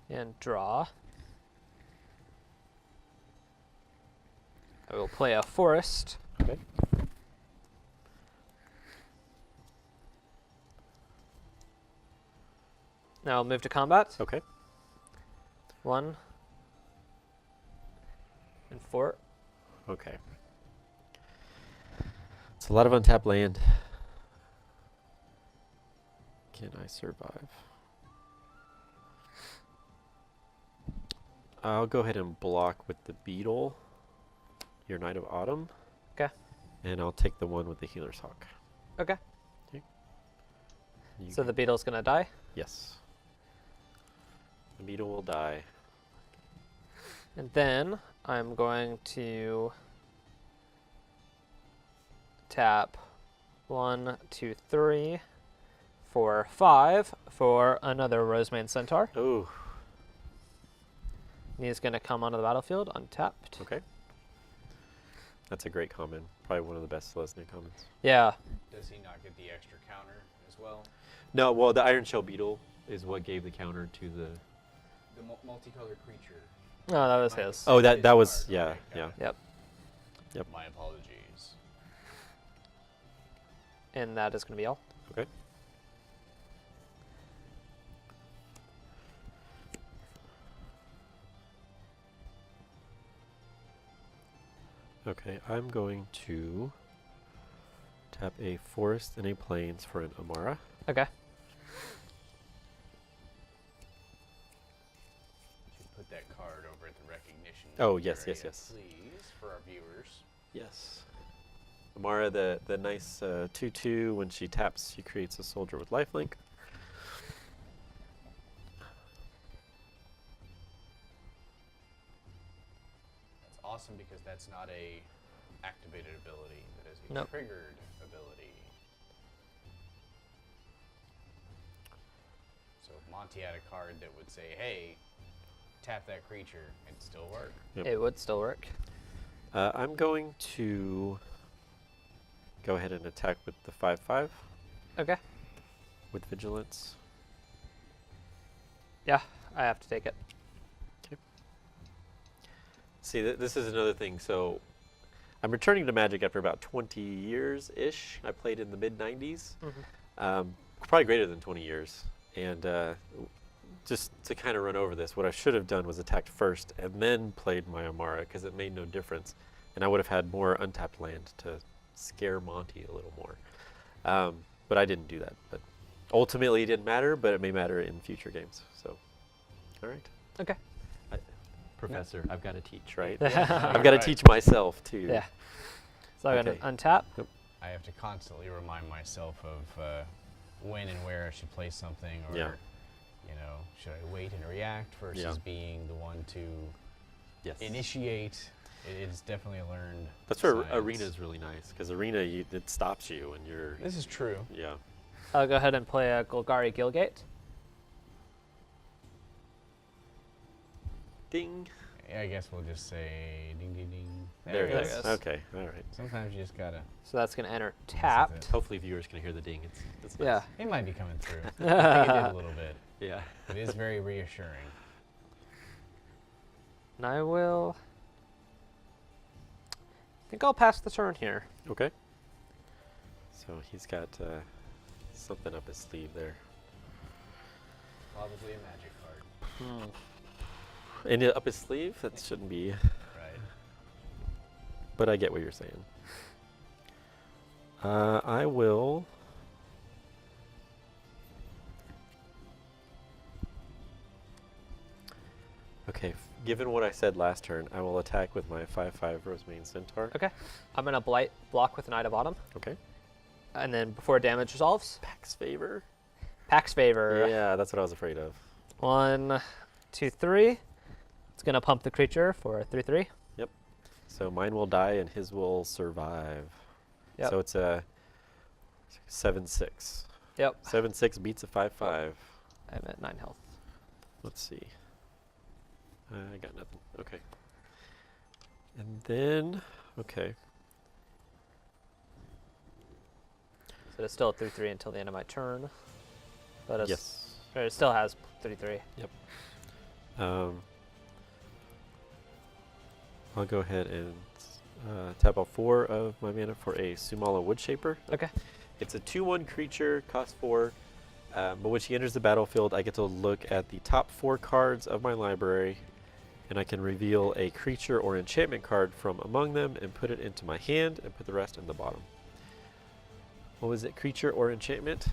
and draw. I will play a forest. Okay. Now I'll move to combat. Okay. 1 and 4. Okay. It's a lot of untapped land. Can I survive? I'll go ahead and block with the beetle, your Knight of Autumn. Okay. And I'll take the one with the Healer's Hawk. Okay. You So the beetle's gonna die. Yes. The beetle will die. And then I'm going to tap 1, 2, 3, 4, 5 for another Rosemane Centaur. Oh, He's going to come onto the battlefield untapped. okay. That's a great comment. Probably one of the best Lesney comments. Yeah. Does he not get the extra counter as well? No, well, the Iron Shell Beetle is what gave the counter to the... The multicolored creature. No, that was his. Oh, that His was... card. Yeah, Okay, got yeah. it. Yep. Yep. My apologies. And that is going to be all. Okay. Okay, I'm going to tap a forest and a plains for an Amara. Okay. Should put that card over at the recognition. Oh, yes, area, yes, yes. Please, for our viewers. Yes. Amara, the nice 2/2, when she taps, she creates a soldier with lifelink. awesome because that's not a activated ability. That is a Nope. triggered ability. So if Monty had a card that would say, hey, tap that creature, it'd still work. Yep. It would still work. I'm going to go ahead and attack with the 5/5 Okay. with vigilance. Yeah, I have to take it. See, this is another thing. So I'm returning to Magic after about 20 years-ish. I played in the mid-90s. Probably greater than 20 years. And just to kind of run over this, what I should have done was attacked first and then played my Amara, because it made no difference. And I would have had more untapped land to scare Monty a little more. But I didn't do that. But ultimately, it didn't matter, but it may matter in future games. So, all right. Okay. Professor, I've got to teach, right? Yeah. I've got to teach myself, too. Yeah. So I'm Okay. going to untap. I have to constantly remind myself of when and where I should play something, or Yeah. you know, should I wait and react versus Yeah. being the one to Yes. initiate. It's definitely a learned That's where science. Arena is really nice, because Arena, it stops you and you're, This is true. yeah. I'll go ahead and play a Golgari Gilgate. Ding. I guess we'll just say ding ding ding. There it There is. it is. Okay, all right. Sometimes you just gotta. So that's going to enter it. tapped. Hopefully viewers can hear the ding. It's nice. Yeah. It might be coming through. I think it did a little bit. Yeah. It is very reassuring. And I will... I think I'll pass the turn here. Okay. So he's got something up his sleeve there. Probably a magic card. And up his sleeve? That shouldn't be. Right. But I get what you're saying. I will... Okay, given what I said last turn, I will attack with my 5/5 Rosemane Centaur. Okay. I'm going to blight block with Knight of Autumn. Okay. And then before damage resolves, Pax Favor. Pax Favor. Yeah, that's what I was afraid of. 1, 2, 3. It's going to pump the creature for 3/3. So mine will die and his will survive. Yep. So it's a 7/6. Yep. 7/6 beats a 5/5. I'm at 9 health. Let's see. I got nothing. Okay. And then, okay. So it's still at 3/3 until the end of my turn. But it's, Yes. or it still has 3/3. I'll go ahead and tap out 4 of my mana for a Sumala Woodshaper. Okay. It's a 2/1 creature, costs 4. But when she enters the battlefield, I get to look at the top 4 cards of my library, and I can reveal a creature or enchantment card from among them and put it into my hand and put the rest in the bottom. What was it? Creature or enchantment?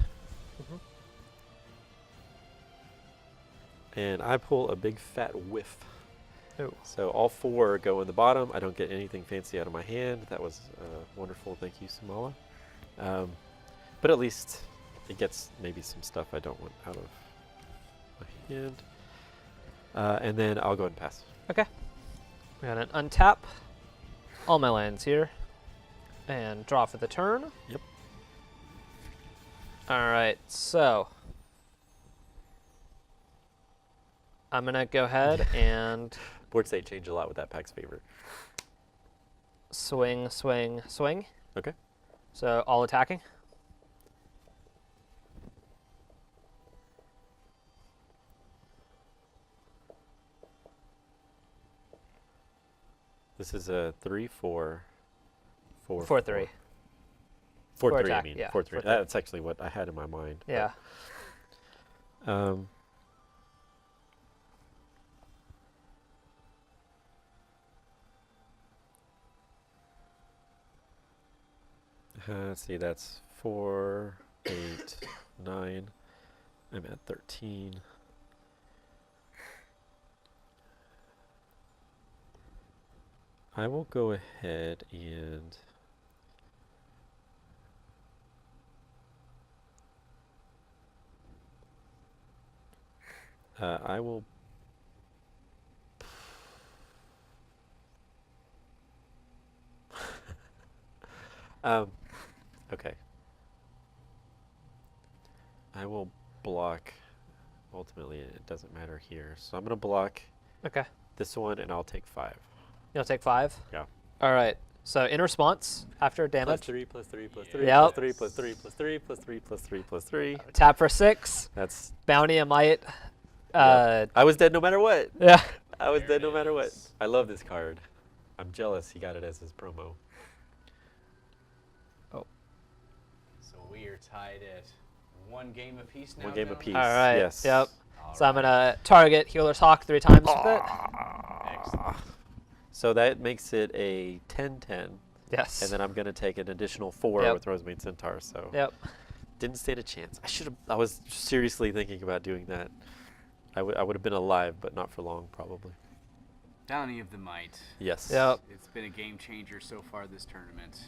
And I pull a big fat whiff. Oh. So all 4 go in the bottom. I don't get anything fancy out of my hand. That was wonderful. Thank you, Sumala. But at least it gets maybe some stuff I don't want out of my hand. And then I'll go ahead and pass. Okay. We're going to untap all my lands here and draw for the turn. Yep. All right, so I'm going to go ahead and Board state change a lot with that Pax Favor. swing, swing, swing. Okay. So all attacking. This is a 3/4. 4/3. 4/3, I attack, mean. yeah, 4/3. 4/3. That's actually what I had in my mind. but, Yeah. Let's see, that's 4, 8, 9. I'm at 13. I will go ahead and I will Okay. I will block. Ultimately, it doesn't matter here. So I'm going to block Okay. this one, and I'll take 5. You'll take 5? Yeah. All right. So in response, after damage, +3, +3, +3, Yep. +3, +3, +3, +3, +3, +3. tap for 6. That's. Bounty a might. Yeah. I was dead no matter what. Yeah. I was dead no matter what. I love this card. I'm jealous he got it as his promo. Oh. So we are tied at 1 game apiece now. 1 game gentlemen? apiece. All right. Yes. Yep. All So I'm right. gonna target Healer's Hawk 3 times with it. Excellent. So that makes it a 10-10. Yes. And then I'm going to take an additional 4 Yep. with Rosemary Centaur. So Yep. didn't stand a chance. I was seriously thinking about doing that. I would have been alive, but not for long, probably. Bounty of the Might. Yes. Yep. It's been a game changer so far this tournament.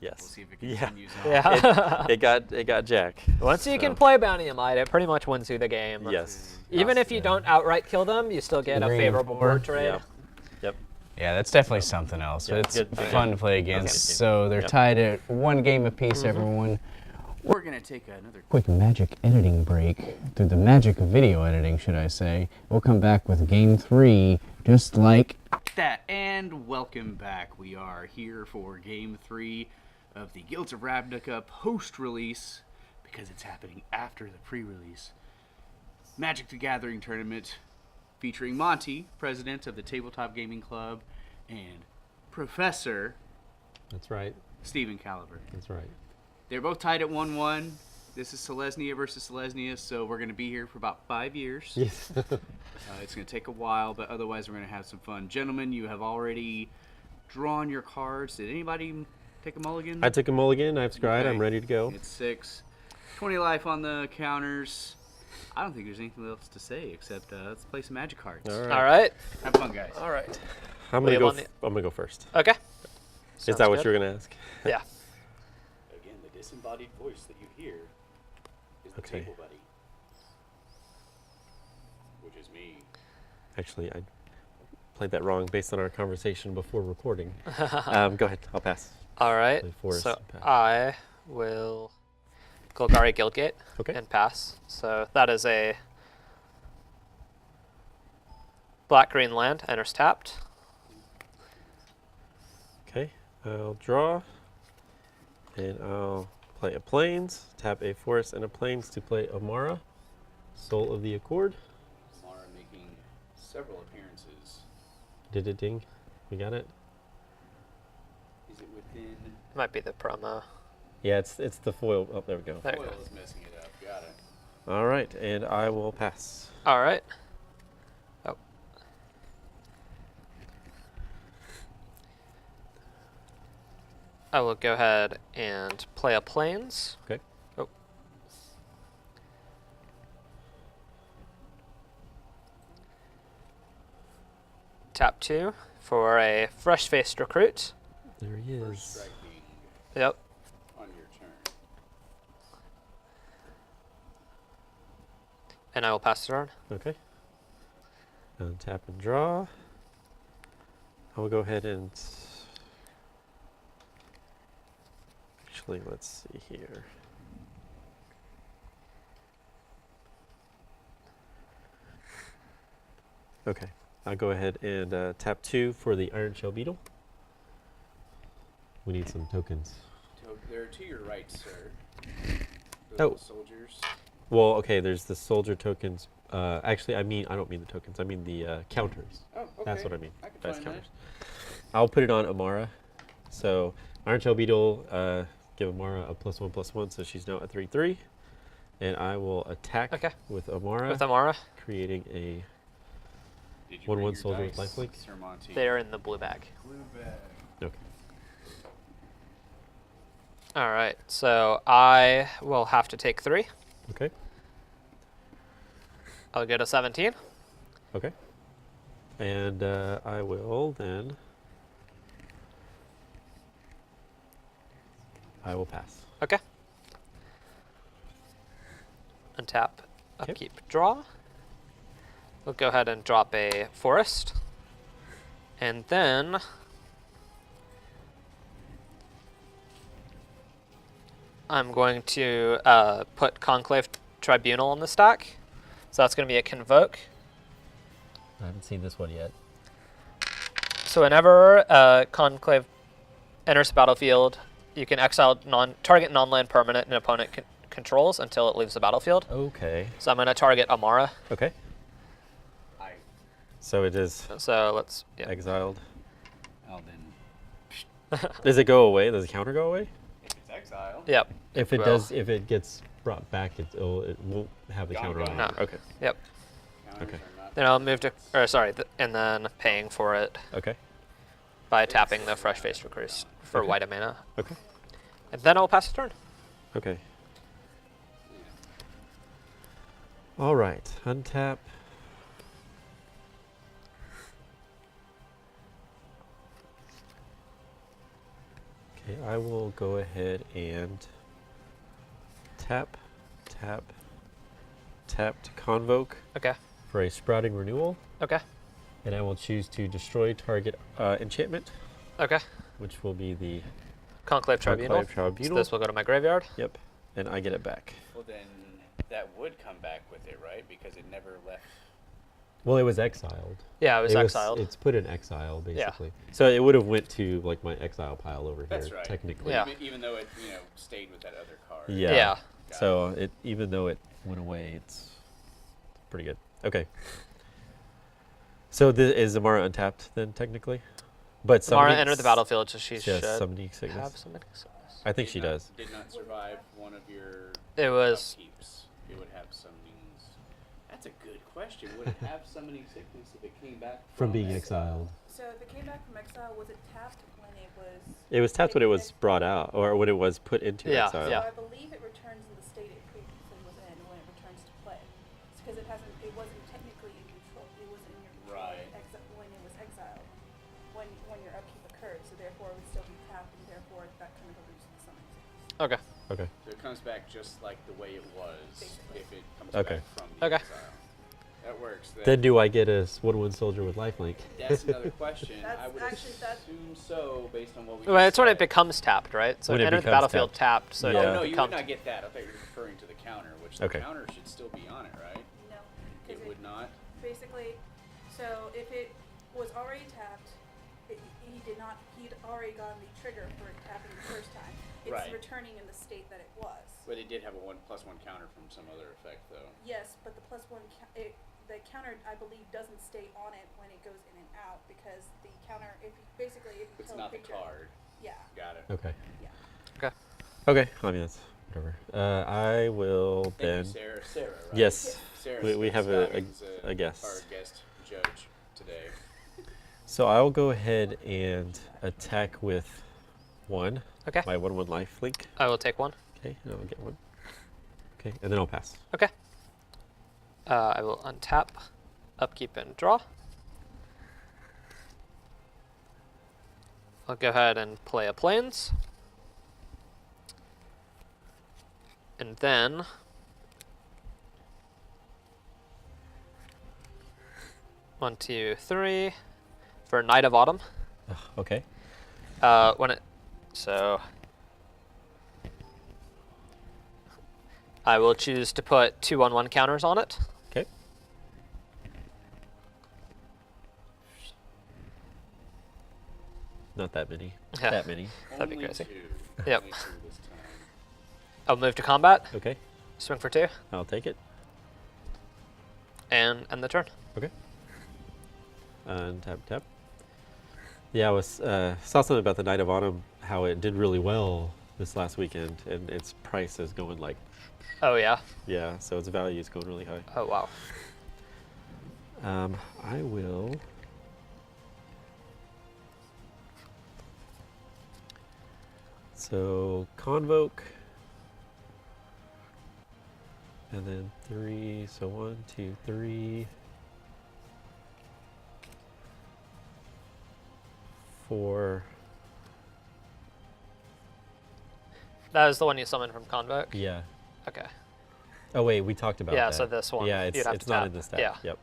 Yes. We'll see if it Yeah. continues on. Yeah. It got Jack. Once you can So, play Bounty a might, it pretty much wins you the game. Yes. Even if you don't outright kill them, you still get a Agreed. favorable board trade. Yep. Yep. Yeah, that's definitely something else. Yeah, But it's good. fun to play against. Okay. So they're Yep. tied at 1 game apiece, everyone. We're going to take another Quick magic editing break. Through the magic of video editing, should I say. We'll come back with game 3, just like that. And welcome back. We are here for game 3 of the Guilds of Ravnica post-release, because it's happening after the pre-release Magic the Gathering tournament, featuring Monty, president of the Tabletop Gaming Club, and Professor That's right. Stephen Caliber. That's right. They're both tied at 1-1. This is Selesnya versus Selesnya, so we're going to be here for about 5 years. Yes. It's going to take a while, but otherwise we're going to have some fun. Gentlemen, you have already drawn your cards. Did anybody take a mulligan? I took a mulligan. I've scryed. Okay. I'm ready to go. It's 6. 20 life on the counters. I don't think there's anything else to say except let's play some magic cards. All right. All right. Have fun, guys. All right. I'm Wait, gonna go. on the- I'm gonna go first. Okay. Is that what you were gonna ask? Yeah. Again, the disembodied voice that you hear is the Okay. table buddy, which is me. Actually, I played that wrong based on our conversation before recording. Go ahead. I'll pass. All right. Play forest So and pass. I will Golgari Guildgate Okay. and pass. So that is a black-green land. Enters tapped. Okay. I'll draw, and I'll play a plains. Tap a forest and a plains to play Amara, Soul of the Accord. Mara making several appearances. Did it ding? We got it. Is it within? Might be the promo. Yeah, it's the foil. Oh, there we go. There you Foil go. is messing it up. Got it. All right, and I will pass. All right. Oh. I will go ahead and play a plains. Okay. Oh. Tap 2 for a fresh-faced recruit. There he First is. striking Yep. on your turn. And I will pass the turn. Okay. Tap and draw. I will go ahead and actually, let's see here. Okay, I'll go ahead and tap 2 for the Iron Shell Beetle. We need some tokens. They're to your right, sir. Those Oh. little soldiers. Well, okay, there's the soldier tokens. Actually, I don't mean the tokens. I mean the counters. Oh, okay. That's what I mean. I can Dice find counters. I'll put it on Amara. So Iron Shell Beetle, give Amara a +1/+1, so she's now at 3/3. And I will attack Okay. with Amara, With Amara, creating a Did you 1/1 bring your soldier with dice, lifelink. Sir Monty? they're in the blue bag. Blue bag. okay. All right, so I will have to take 3. Okay. I'll get a 17. Okay. And I will then. I will pass. Okay. Untap, Okay. upkeep, draw. We'll go ahead and drop a forest. And then I'm going to put Conclave Tribunal on the stack. So that's going to be a Convoke. I haven't seen this one yet. So whenever Conclave enters the battlefield, you can exile target non-land permanent an opponent controls until it leaves the battlefield. Okay. So I'm going to target Amara. Okay. So it is So let's exiled. I'll then. Does it go away? Does the counter go away? If it's exiled. Yep. If it will. does, if it gets brought back, it won't have the counter on it. No. Okay. Yep. Counters Okay. are not- Then I'll move to, or sorry, and then paying for it Okay. by tapping the Fresh Face Recruits for Okay. white mana. Okay. And then I'll pass the turn. Okay. All right. Untap. Okay, I will go ahead and tap, tap, tap to Convoke Okay. for a Sprouting Renewal, Okay. and I will choose to destroy target enchantment, Okay. which will be the Conclave Tribunal. Conclave Tribunal. So this will go to my graveyard. Yep, and I get it back. Well, then that would come back with it, right? Because it never left. Well, it was exiled. Yeah, it was exiled. It's put in exile, Yeah. basically. So it would have went to like my exile pile over That's here, right. technically. Yeah. Even though it, stayed with that other card. Yeah. Yeah. So it, even though it went away, it's pretty good. Okay. So is Amara untapped then, technically? But Mara summoning entered the battlefield, so she should summoning sickness. have summoning sickness. I think she does. Did not survive one of your It was upkeeps. It would have summonings. That's a good question. Would it have summoning sickness if it came back From being exiled. So if it came back from exile, was it tapped when it was? It was tapped when it was brought out, or when it was put into Yeah, exile. yeah. So I believe it returns in the state it previously was in when it returns to play. It's because it wasn't technically in control. It was in your control Right. when it was exiled, when your upkeep occurred. So therefore, it would still be tapped, and therefore that kind of reduces the summoning sickness. okay. Okay. So it comes back just like the way it was Basically. if it comes Okay. back from the Okay. exile. That works. Then do I get a 1/1 soldier with lifelink? That's another question. I That's would actually that- assume so based on what we Well, just it's when it said. becomes tapped, right? So When it it entered the becomes battlefield tapped, so Yeah. Oh, it no, you would becomes not get that. I thought you were referring to the counter, which Okay. the counter should still be on it, right? No, It because would not? basically, so if it was already tapped, he'd already gotten the trigger for it tapping the first time. It's Right. returning in the state that it was. But it did have a 1+1 counter from some other effect, though. Yes, but the the counter, I believe, doesn't stay on it when it goes in and out because the counter, if you It's kill a not the creature- card. Yeah, Got it. Okay. yeah. okay. Okay. I mean, that's whatever. I will Thank then. you, Sarah. Sarah, right? Yes. Sarah We have a Scoggins, guest. Our guest judge today. So I'll go ahead and attack with 1. Okay. My 1/1 life link. I will take one. Okay, and I'll get 1. Okay, and then I'll pass. Okay. I will untap, upkeep, and draw. I'll go ahead and play a Plains. And then one, two, three for Night of Autumn. Okay. So I will choose to put 2/1/1 counters on it. Okay. Not that many. Yeah. That many. That'd be Only crazy. 2. Yep. Only 2 this time. I'll move to combat, Okay. swing for 2, I'll take it. and end the turn. Okay. And tap. Yeah, I was saw something about the Night of Autumn, how it did really well this last weekend, and its price is going like, Oh yeah. yeah, so its value is going really high. Oh wow. I will. So Convoke, and then 3. So 1, 2, 3, 4. That was the one you summoned from Convoke? Yeah. Okay. Oh wait, we talked about Yeah, that. so this one, Yeah, you'd have it's to not tap. in the stack. Yeah. Yep.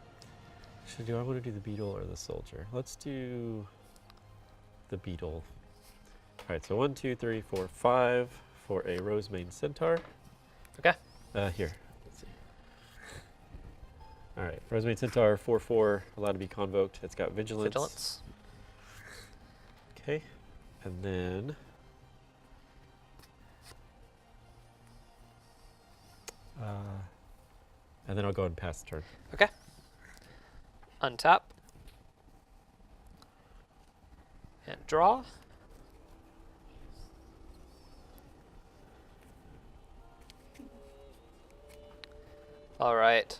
Do I want to do the beetle or the soldier? Let's do the beetle. All right, so 1, 2, 3, 4, 5 for a Rosemane Centaur. Okay. Here. Let's see. All right. Rosemane Centaur, 4/4, allowed to be convoked. It's got Vigilance. Vigilance. Okay. And then I'll go ahead and pass the turn. Okay. Untap. And draw. All right.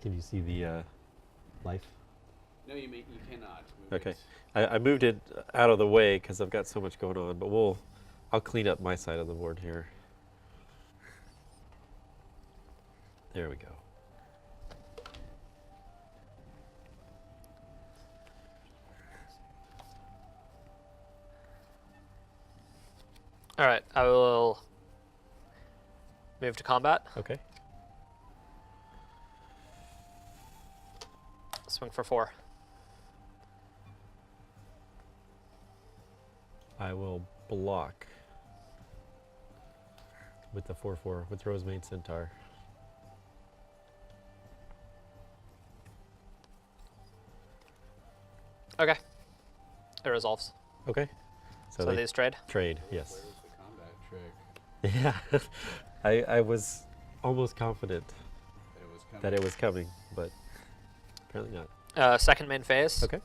Can you see the life? No, you cannot. Okay. I moved it out of the way because I've got so much going on, but I'll clean up my side of the board here. There we go. All right. I will move to combat. Okay. Swing for 4. I will block with the 4/4 with Rosemane Centaur. Okay. It resolves. Okay. So they these trade. trade, yes. Where's the combat trick? Yeah. I was almost confident that it was coming, but apparently not. Second main phase. Okay.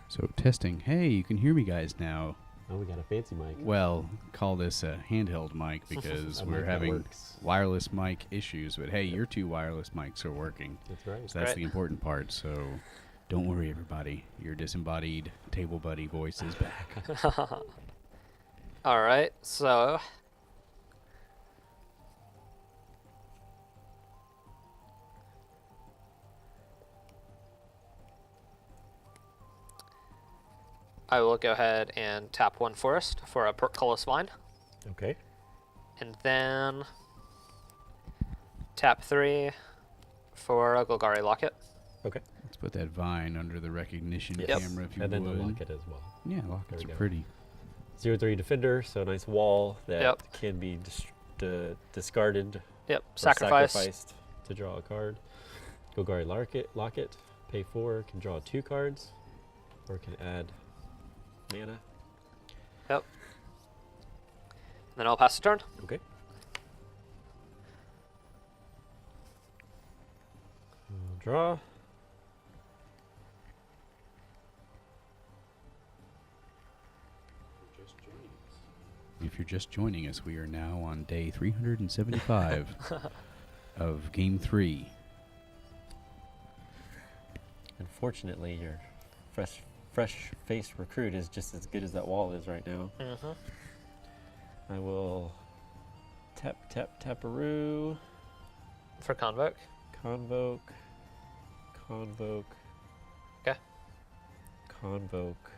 So testing. Hey, you can hear me guys now. Oh, we got a fancy mic. Well, call this a handheld mic because A we're mic that having works. wireless mic issues. But hey, your 2 wireless mics are working. That's right. So that's Great. the important part. So don't worry, everybody. Your disembodied table buddy voice is back. All right. So I will go ahead and tap 1 forest for a portcullis vine, Okay. and then tap 3 for a Golgari locket. Okay. Let's put that vine under the recognition Yes. camera if you And then would. the locket as well. Yeah, lockets There are we go. pretty. 0/3 defender, so a nice wall that Yep. can be discarded Yep. or Sacrifice. sacrificed to draw a card. Golgari locket, pay 4, can draw 2 cards, or can add mana. Yep. Then I'll pass the turn. Okay. Draw. If you're just joining us, we are now on day 375 of Game 3. Unfortunately, your fresh-faced recruit is just as good as that wall is right now. Mm-hmm. I will tap-a-roo, For convoke. convoke, Okay. convoke,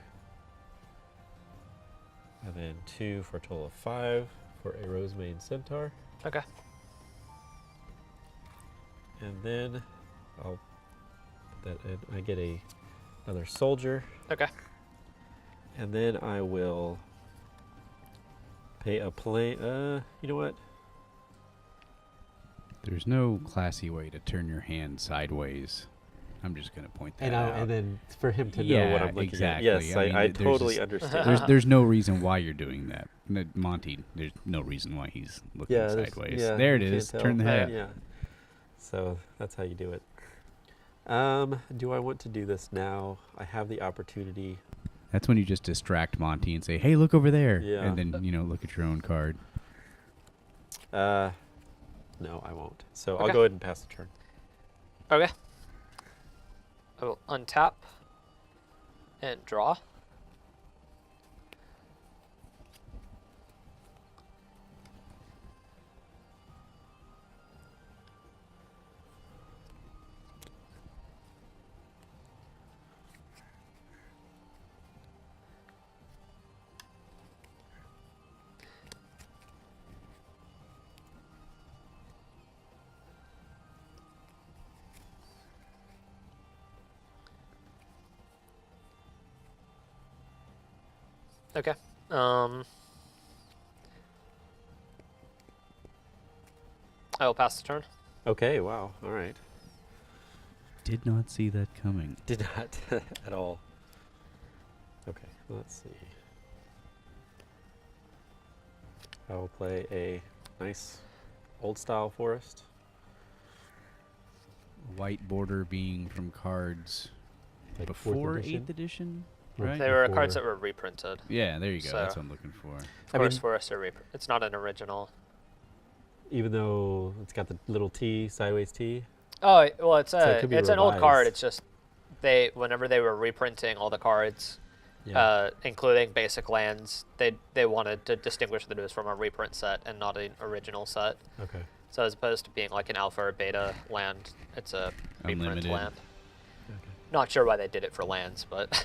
and then 2 for a total of 5 for a Rosemane Centaur. Okay. And then I'll put that in. I get another soldier. Okay. And then I will pay a play. You know what? There's no classy way to turn your hand sideways. I'm just going to point that And out. then for him to know Yeah, what I'm looking exactly. at. Yes, I mean, I there's totally just- understand. There's no reason why you're doing that. Monty, there's no reason why he's looking sideways. There it you can't is. tell. Turn the head. Yeah. So that's how you do it. Do I want to do this now? I have the opportunity. That's when you just distract Monty and say, hey, look over there. Yeah. And then, look at your own card. No, I won't. So I'll Okay. go ahead and pass the turn. Okay. I will untap and draw. Okay. I will pass the turn. Okay, wow, all right. Did not see that coming. Did not at all. Okay, let's see. I will play a nice old-style forest. White border being from cards Like before 4th edition? 8th edition, Right. right? They were Before- cards that were reprinted. Yeah, there you go. That's So- what I'm looking for. Forest Forest are it's not an original. Even though it's got the little T, sideways T. Oh well, it's it could be an old card. revised. It's just whenever they were reprinting all the cards, Yeah. including basic lands, they wanted to distinguish that it was from a reprint set and not an original set. Okay. So as opposed to being like an alpha or beta land, it's a reprint Unlimited. land. Okay. Not sure why they did it for lands, but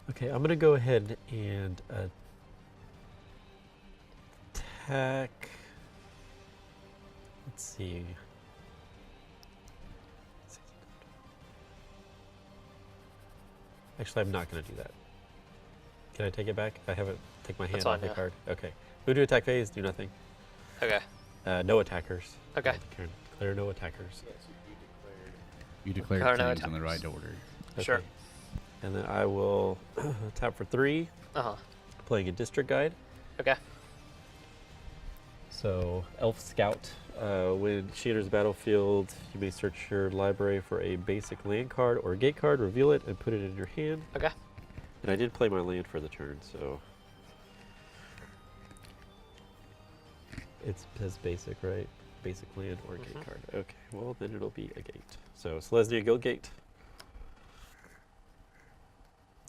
Okay, I'm gonna go ahead and attack. Let's see. Actually, I'm not gonna do that. Can I take it back? I haven't take my hand That's off fine, the yeah. card. Okay. Move to attack phase. Do nothing. okay. No attackers. Okay. Declare no attackers. You declared Declare no things in the right order. Sure. Okay. And then I will tap for 3, Uh-huh. playing a district guide. Okay. So, Elf Scout. When she enters the battlefield, you may search your library for a basic land card or gate card, reveal it, and put it in your hand. Okay. And I did play my land for the turn, so it says basic, right? Basic land or gate card. Okay, well then it'll be a gate. So Selesnya Guild Gate.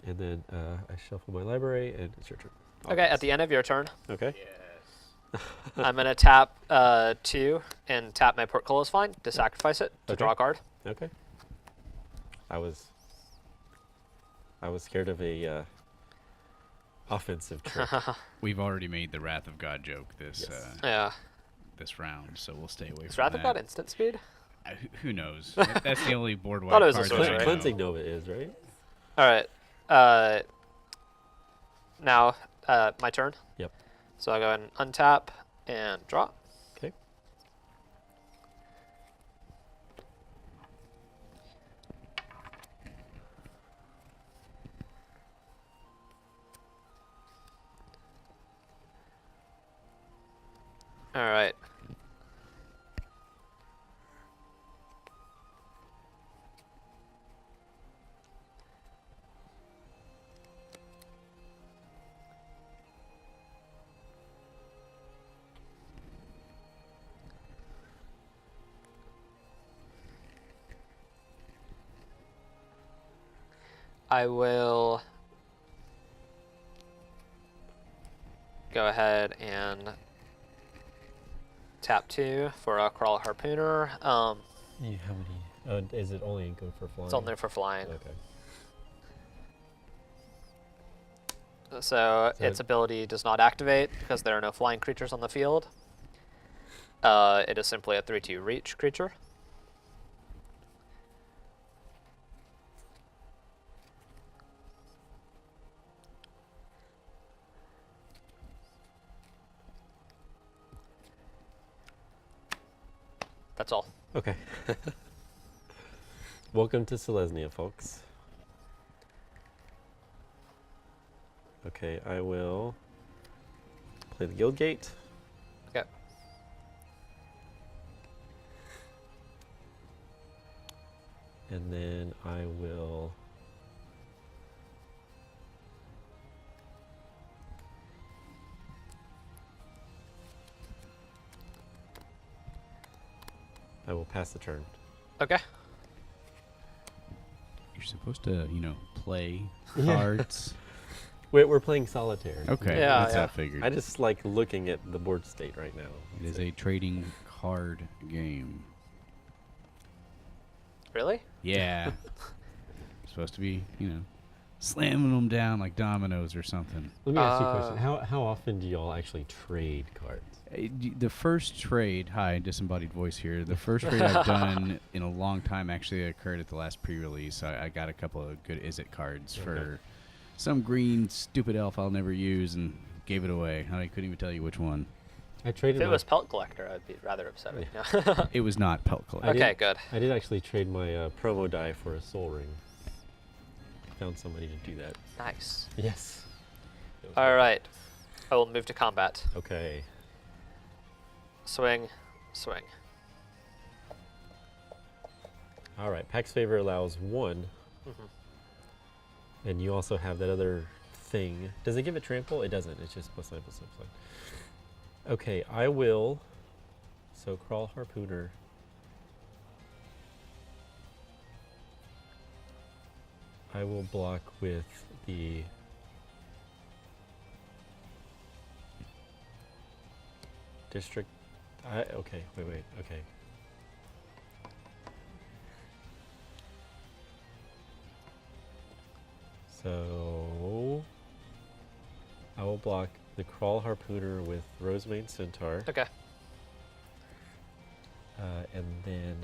And then I shuffle my library, and it's your turn. Okay, at the end of your turn, Okay. I'm going to tap 2 and tap my portcullis find to sacrifice it to Okay. draw a card. Okay. I was scared of a offensive trick. We've already made the Wrath of God joke this Yes. Yeah. this round, so we'll stay away Is from Wrath of that. God instant speed? Who knows? That's the only board Thought wide it was a card that sorcery. I know. Cleansing Nova is, right? All right. Now, my turn. Yep. So I'll go ahead and untap and draw. Okay. All right. I will go ahead and tap 2 for a Crawl Harpooner. How many? Is it only good for flying? It's only for flying. Okay. So its ability does not activate because there are no flying creatures on the field. It is simply a 3/2 reach creature. That's all. Okay. Welcome to Selesnya, folks. Okay, I will play the Guild Gate. Okay. And then I will pass the turn. Okay. You're supposed to, play Yeah. cards. We're playing solitaire. Okay, Yeah, that's yeah. how I figured. I just like looking at the board state right now. It is a trading card game. Really? Yeah. Supposed to be, slamming them down like dominoes or something. Let me ask you a question. How often do y'all actually trade cards? The first trade, hi, disembodied voice here. The first trade I've done in a long time actually occurred at the last pre-release. I got a couple of good Is It cards for some green stupid elf I'll never use and gave it away. I couldn't even tell you which one. I traded. If it was Pelt Collector, I'd be rather upset with you. It was not Pelt Collector. Okay, good. I did actually trade my promo die for a soul ring. Found somebody to do that. Nice. Yes. All right. I will move to combat. Okay. Swing, swing. All right. Pax Favor allows 1. And you also have that other thing. Does it give it trample? It doesn't. It's just +9, +9, +9. Okay, I will. So Crawl Harpooner. I will block with the district. Okay, wait. Okay. So I will block the Crawl Harpooner with Rosemane Centaur. Okay. And then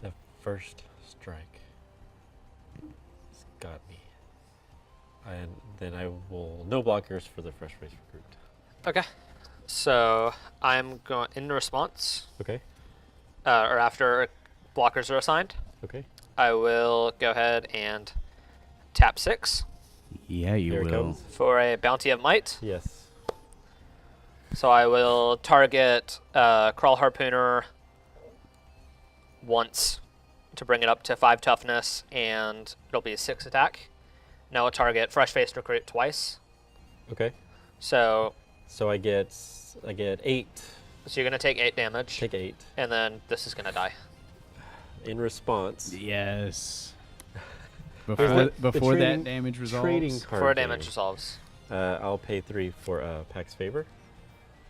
the first strike has got me. And then I will no blockers for the fresh face recruit. Okay. So I'm going in response, Okay. or after blockers are assigned, Okay. I will go ahead and tap 6 Yeah, you Here it will. comes. for a Bounty of Might. Yes. So I will target Crawl Harpooner once to bring it up to 5 toughness, and it'll be a 6 attack. Now I'll target Fresh Faced Recruit twice. Okay. So So I get 8. you're going to take 8 damage, Take 8. and then this is going to die. In response, Yes. the Before trading- that damage resolves. trading card Before game. damage resolves. I'll pay 3 for Pax Favor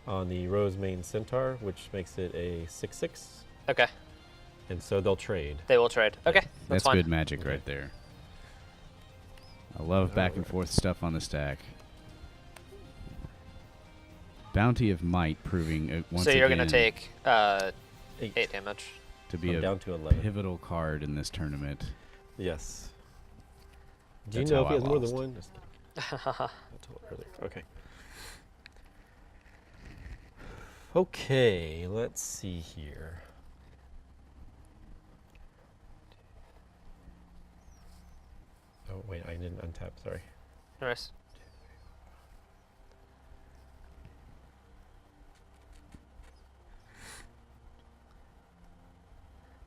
on the Rosemane Centaur, which makes it a 6/6, Okay, and so they'll trade. they will trade. Okay, that's That's fine. good magic right there. I love back and forth stuff on the stack. Bounty of Might proving once So you're again going to take 8. 8 damage. to be I'm a down to 11. pivotal card in this tournament. Yes. Do That's you know how if he I has more than lost. one? Just kidding. I told earlier. Okay. Okay, let's see here. Oh wait, I didn't untap. Sorry. Nice.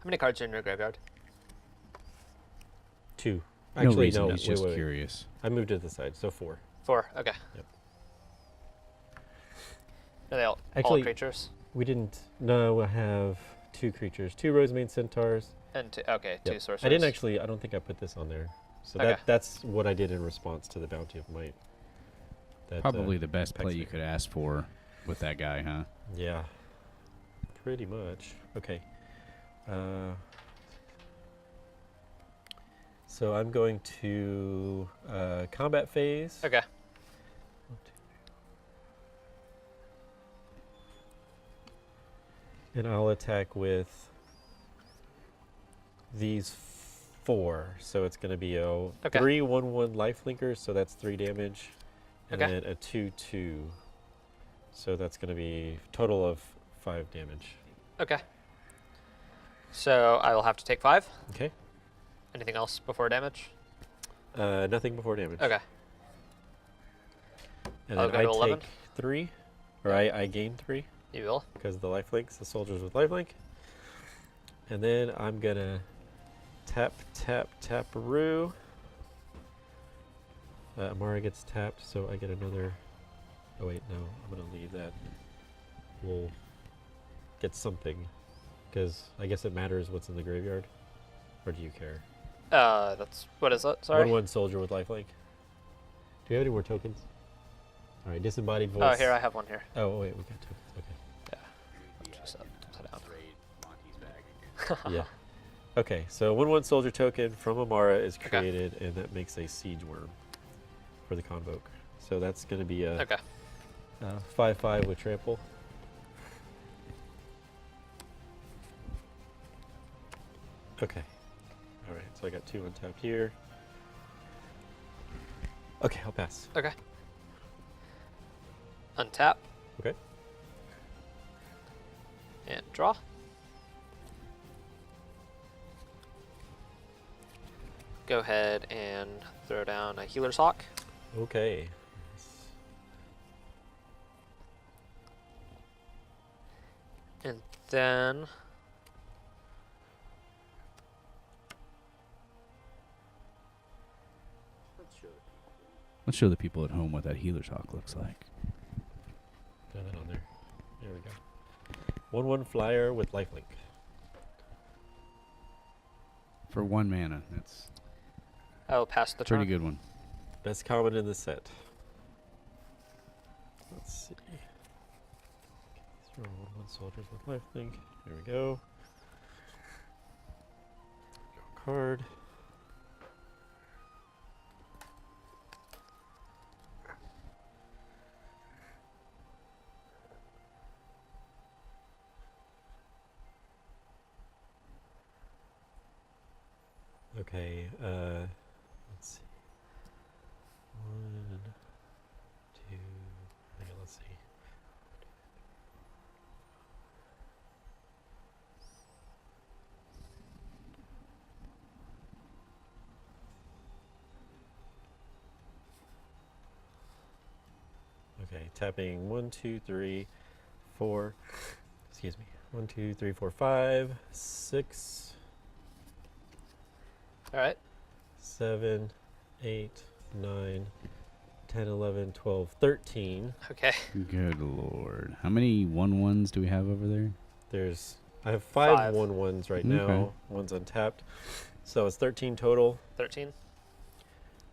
How many cards are in your graveyard? 2. No Actually, reason, no. he's wait, just wait, wait. curious. I moved it to the side, so 4. 4. Okay. Yep. Are they all Actually- creatures? We didn't. No, I have 2 creatures, 2 Rosemane Centaurs. And okay, Yep. 2 sorcerers. I didn't actually. I don't think I put this on there. So Okay. that's what I did in response to the Bounty of Might. That, Probably the best Pax play you Favor. could ask for with that guy, huh? Yeah. Pretty much. Okay. So I'm going to combat phase. Okay. And I'll attack with these 4. So it's going to be a Okay. 3/1/1 lifelinker, so that's 3 damage. And Okay. then a 2/2. So that's going to be total of 5 damage. Okay. So I will have to take 5. Okay. Anything else before damage? Nothing before damage. Okay. And I'll then go to 11. take 3, or I gain 3 You will. because of the lifelinks, the soldiers with lifelink. And then I'm gonna tap-roo. Amara gets tapped, so I get another. Oh wait, no, I'm gonna leave that. We'll get something, because I guess it matters what's in the graveyard. Or do you care? That's what is that? Sorry. 1/1 soldier with lifelink. Do you have any more tokens? All right, disembodied voice. Oh, here I have one here. Oh wait, we got tokens. Okay. Just upside down. Yeah. Okay, so 1/1 soldier token from Amara is Okay. created, and that makes a siege worm for the convoke. So that's going to be a Okay. 5/5 with trample. Okay. All right, so I got 2 untapped here. Okay, I'll pass. Okay. Untap. Okay. And draw. Go ahead and throw down a Healer's Hawk. Okay. And then Let's show the people at home what that Healer's Hawk looks like. Throw that on there. There we go. 1/1 flyer with lifelink. For 1 mana, that's I will pass the a pretty turn. good one. Best common in the set. Let's see. Throw 1/1 soldiers with lifelink. There we go. Draw a card. Okay, let's see. 1, 2, okay, let's see. Okay, tapping 1, 2, 3, 4, excuse me. 1, 2, 3, 4, 5, 6, All right. 7, 8, 9, 10, 11, 12, 13. Okay. Good lord. How many 1/1s do we have over there? I have 5 5. 1/1s right Okay. now. One's untapped. So it's 13 total. 13.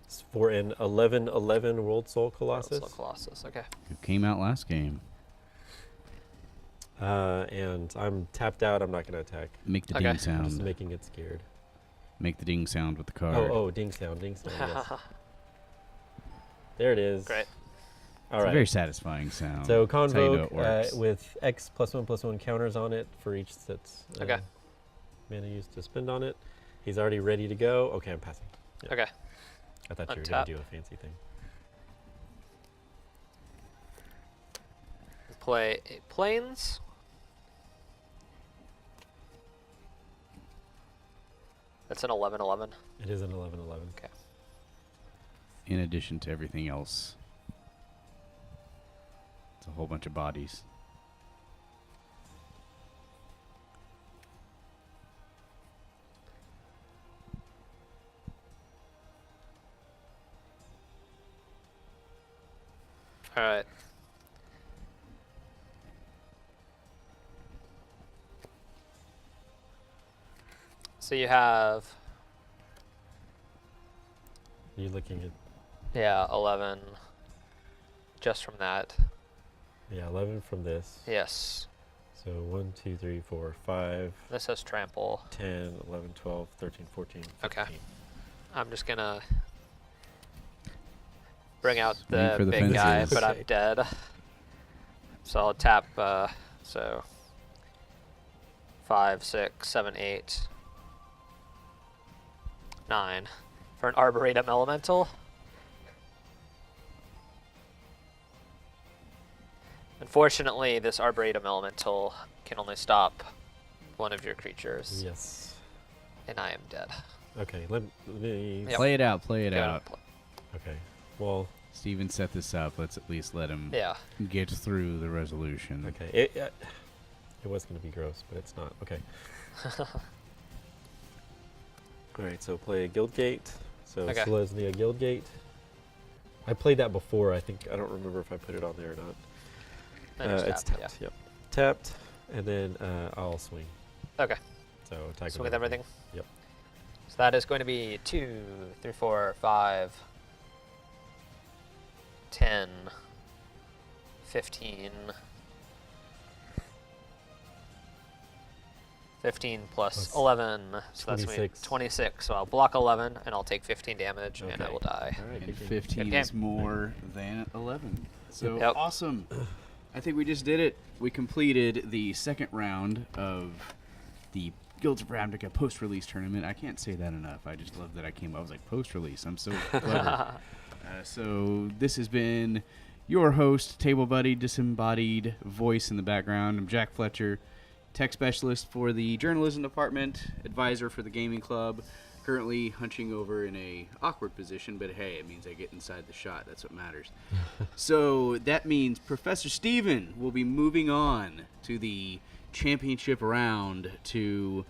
It's for an 11/11 World Soul Colossus. Soul Colossus. Okay. Who came out last game? And I'm tapped out. I'm not going to attack. Make the Okay. ding I'm just sound. making it scared. Make the ding sound with the card. Oh, ding sound, yes. There it is. Great. All It's right. a very satisfying sound. So That's how you know Convoke it works. with X +1/+1 counters on it for each that's Okay. mana used to spend on it. He's already ready to go. Okay, I'm passing. Yeah. Okay. I thought you were Untap. going to do a fancy thing. Play a Plains. That's an 11/11. It is an 11/11. Okay. In addition to everything else. It's a whole bunch of bodies. All right. So you have, You're looking at, yeah, 11 just from that. yeah, 11 from this. Yes. So 1, 2, 3, 4, 5, This has trample. 10, 11, 12, 13, 14, 15. Okay. I'm just gonna bring out Swing the for the big guy, fences. but I'm Okay. dead. So I'll tap, so 5, 6, 7, 8, 9 for an Arboretum Elemental. Unfortunately, this Arboretum Elemental can only stop one of your creatures, Yes. and I am dead. Okay, let me. Yep. Play it out, play it Go ahead out. and play. Okay, well, Steven set this up. Let's at least let him Yeah. get through the resolution. okay. It was going to be gross, but it's not. Okay. All right, so play a Guildgate. So Okay. Selesnya Guildgate. I played that before. I don't remember if I put it on there or not. I just It's tapped, tapped. Yep. Tapped, and then I'll swing. yeah. Okay. So attack So with everything? Yep. So that is going to be 2, 3, 4, 5, 10, 15, 15 plus Plus 11, so that's me 26. 26. So I'll block 11 and I'll take 15 damage and I Okay. will die. All right. And good game. 15 Good is game. more than 11. So Yep. awesome. I think we just did it. We completed the second round of the Guilds of Ravnica post-release tournament. I can't say that enough. I just love that I was like, post-release. I'm so clever. So this has been your host, table buddy, disembodied voice in the background. I'm Jack Fletcher, tech specialist for the journalism department, advisor for the gaming club, currently hunching over in a awkward position, but hey, it means I get inside the shot. That's what matters. So that means Professor Stephen will be moving on to the championship round to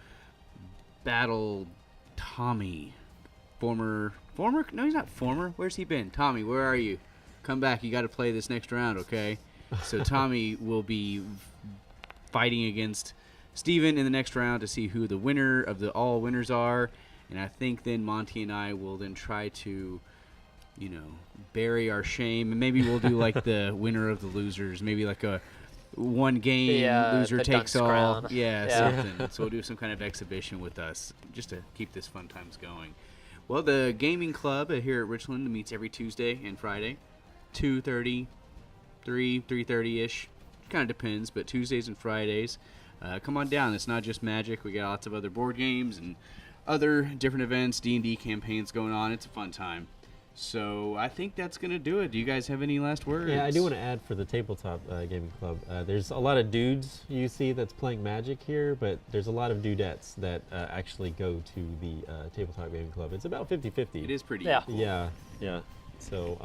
battle Tommy, former, no, he's not former. Where's he been? Tommy, where are you? Come back. You got to play this next round, okay? So Tommy will be fighting against Stephen in the next round to see who the winner of the all winners are. And I think then Monty and I will then try to, bury our shame. And maybe we'll do like the winner of the losers. Maybe like a one game loser takes all. Crown. Yeah, something. So we'll do some kind of exhibition with us just to keep this fun times going. Well, the gaming club here at Richland meets every Tuesday and Friday, 2:30, 3:30-ish. Kind of depends, but Tuesdays and Fridays. Come on down. It's not just Magic. We got lots of other board games and other different events, D&D campaigns going on. It's a fun time. So I think that's going to do it. Do you guys have any last words? Yeah, I do want to add for the Tabletop Gaming Club, there's a lot of dudes you see that's playing Magic here, but there's a lot of dudettes that actually go to the Tabletop Gaming Club. It's about 50-50. It is pretty equal. Yeah. So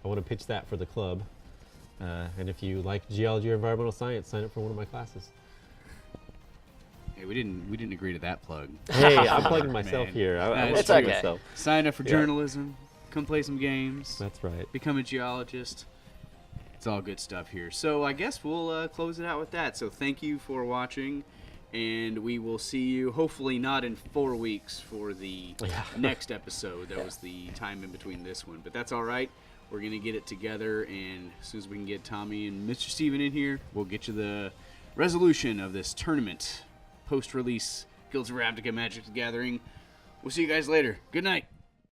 I want to pitch that for the club. And if you like geology or environmental science, sign up for one of my classes. Hey, we didn't agree to that plug. Hey, I'm plugging myself here. It's okay. Myself. Sign up for journalism. Come play some games. That's right. Become a geologist. It's all good stuff here. So I guess we'll close it out with that. So thank you for watching, and we will see you hopefully not in 4 weeks for the next episode. That was the time in between this one, but that's all right. We're going to get it together, and as soon as we can get Tommy and Mr. Steven in here, we'll get you the resolution of this tournament, post-release Guilds of Ravnica Magic the Gathering. We'll see you guys later. Good night.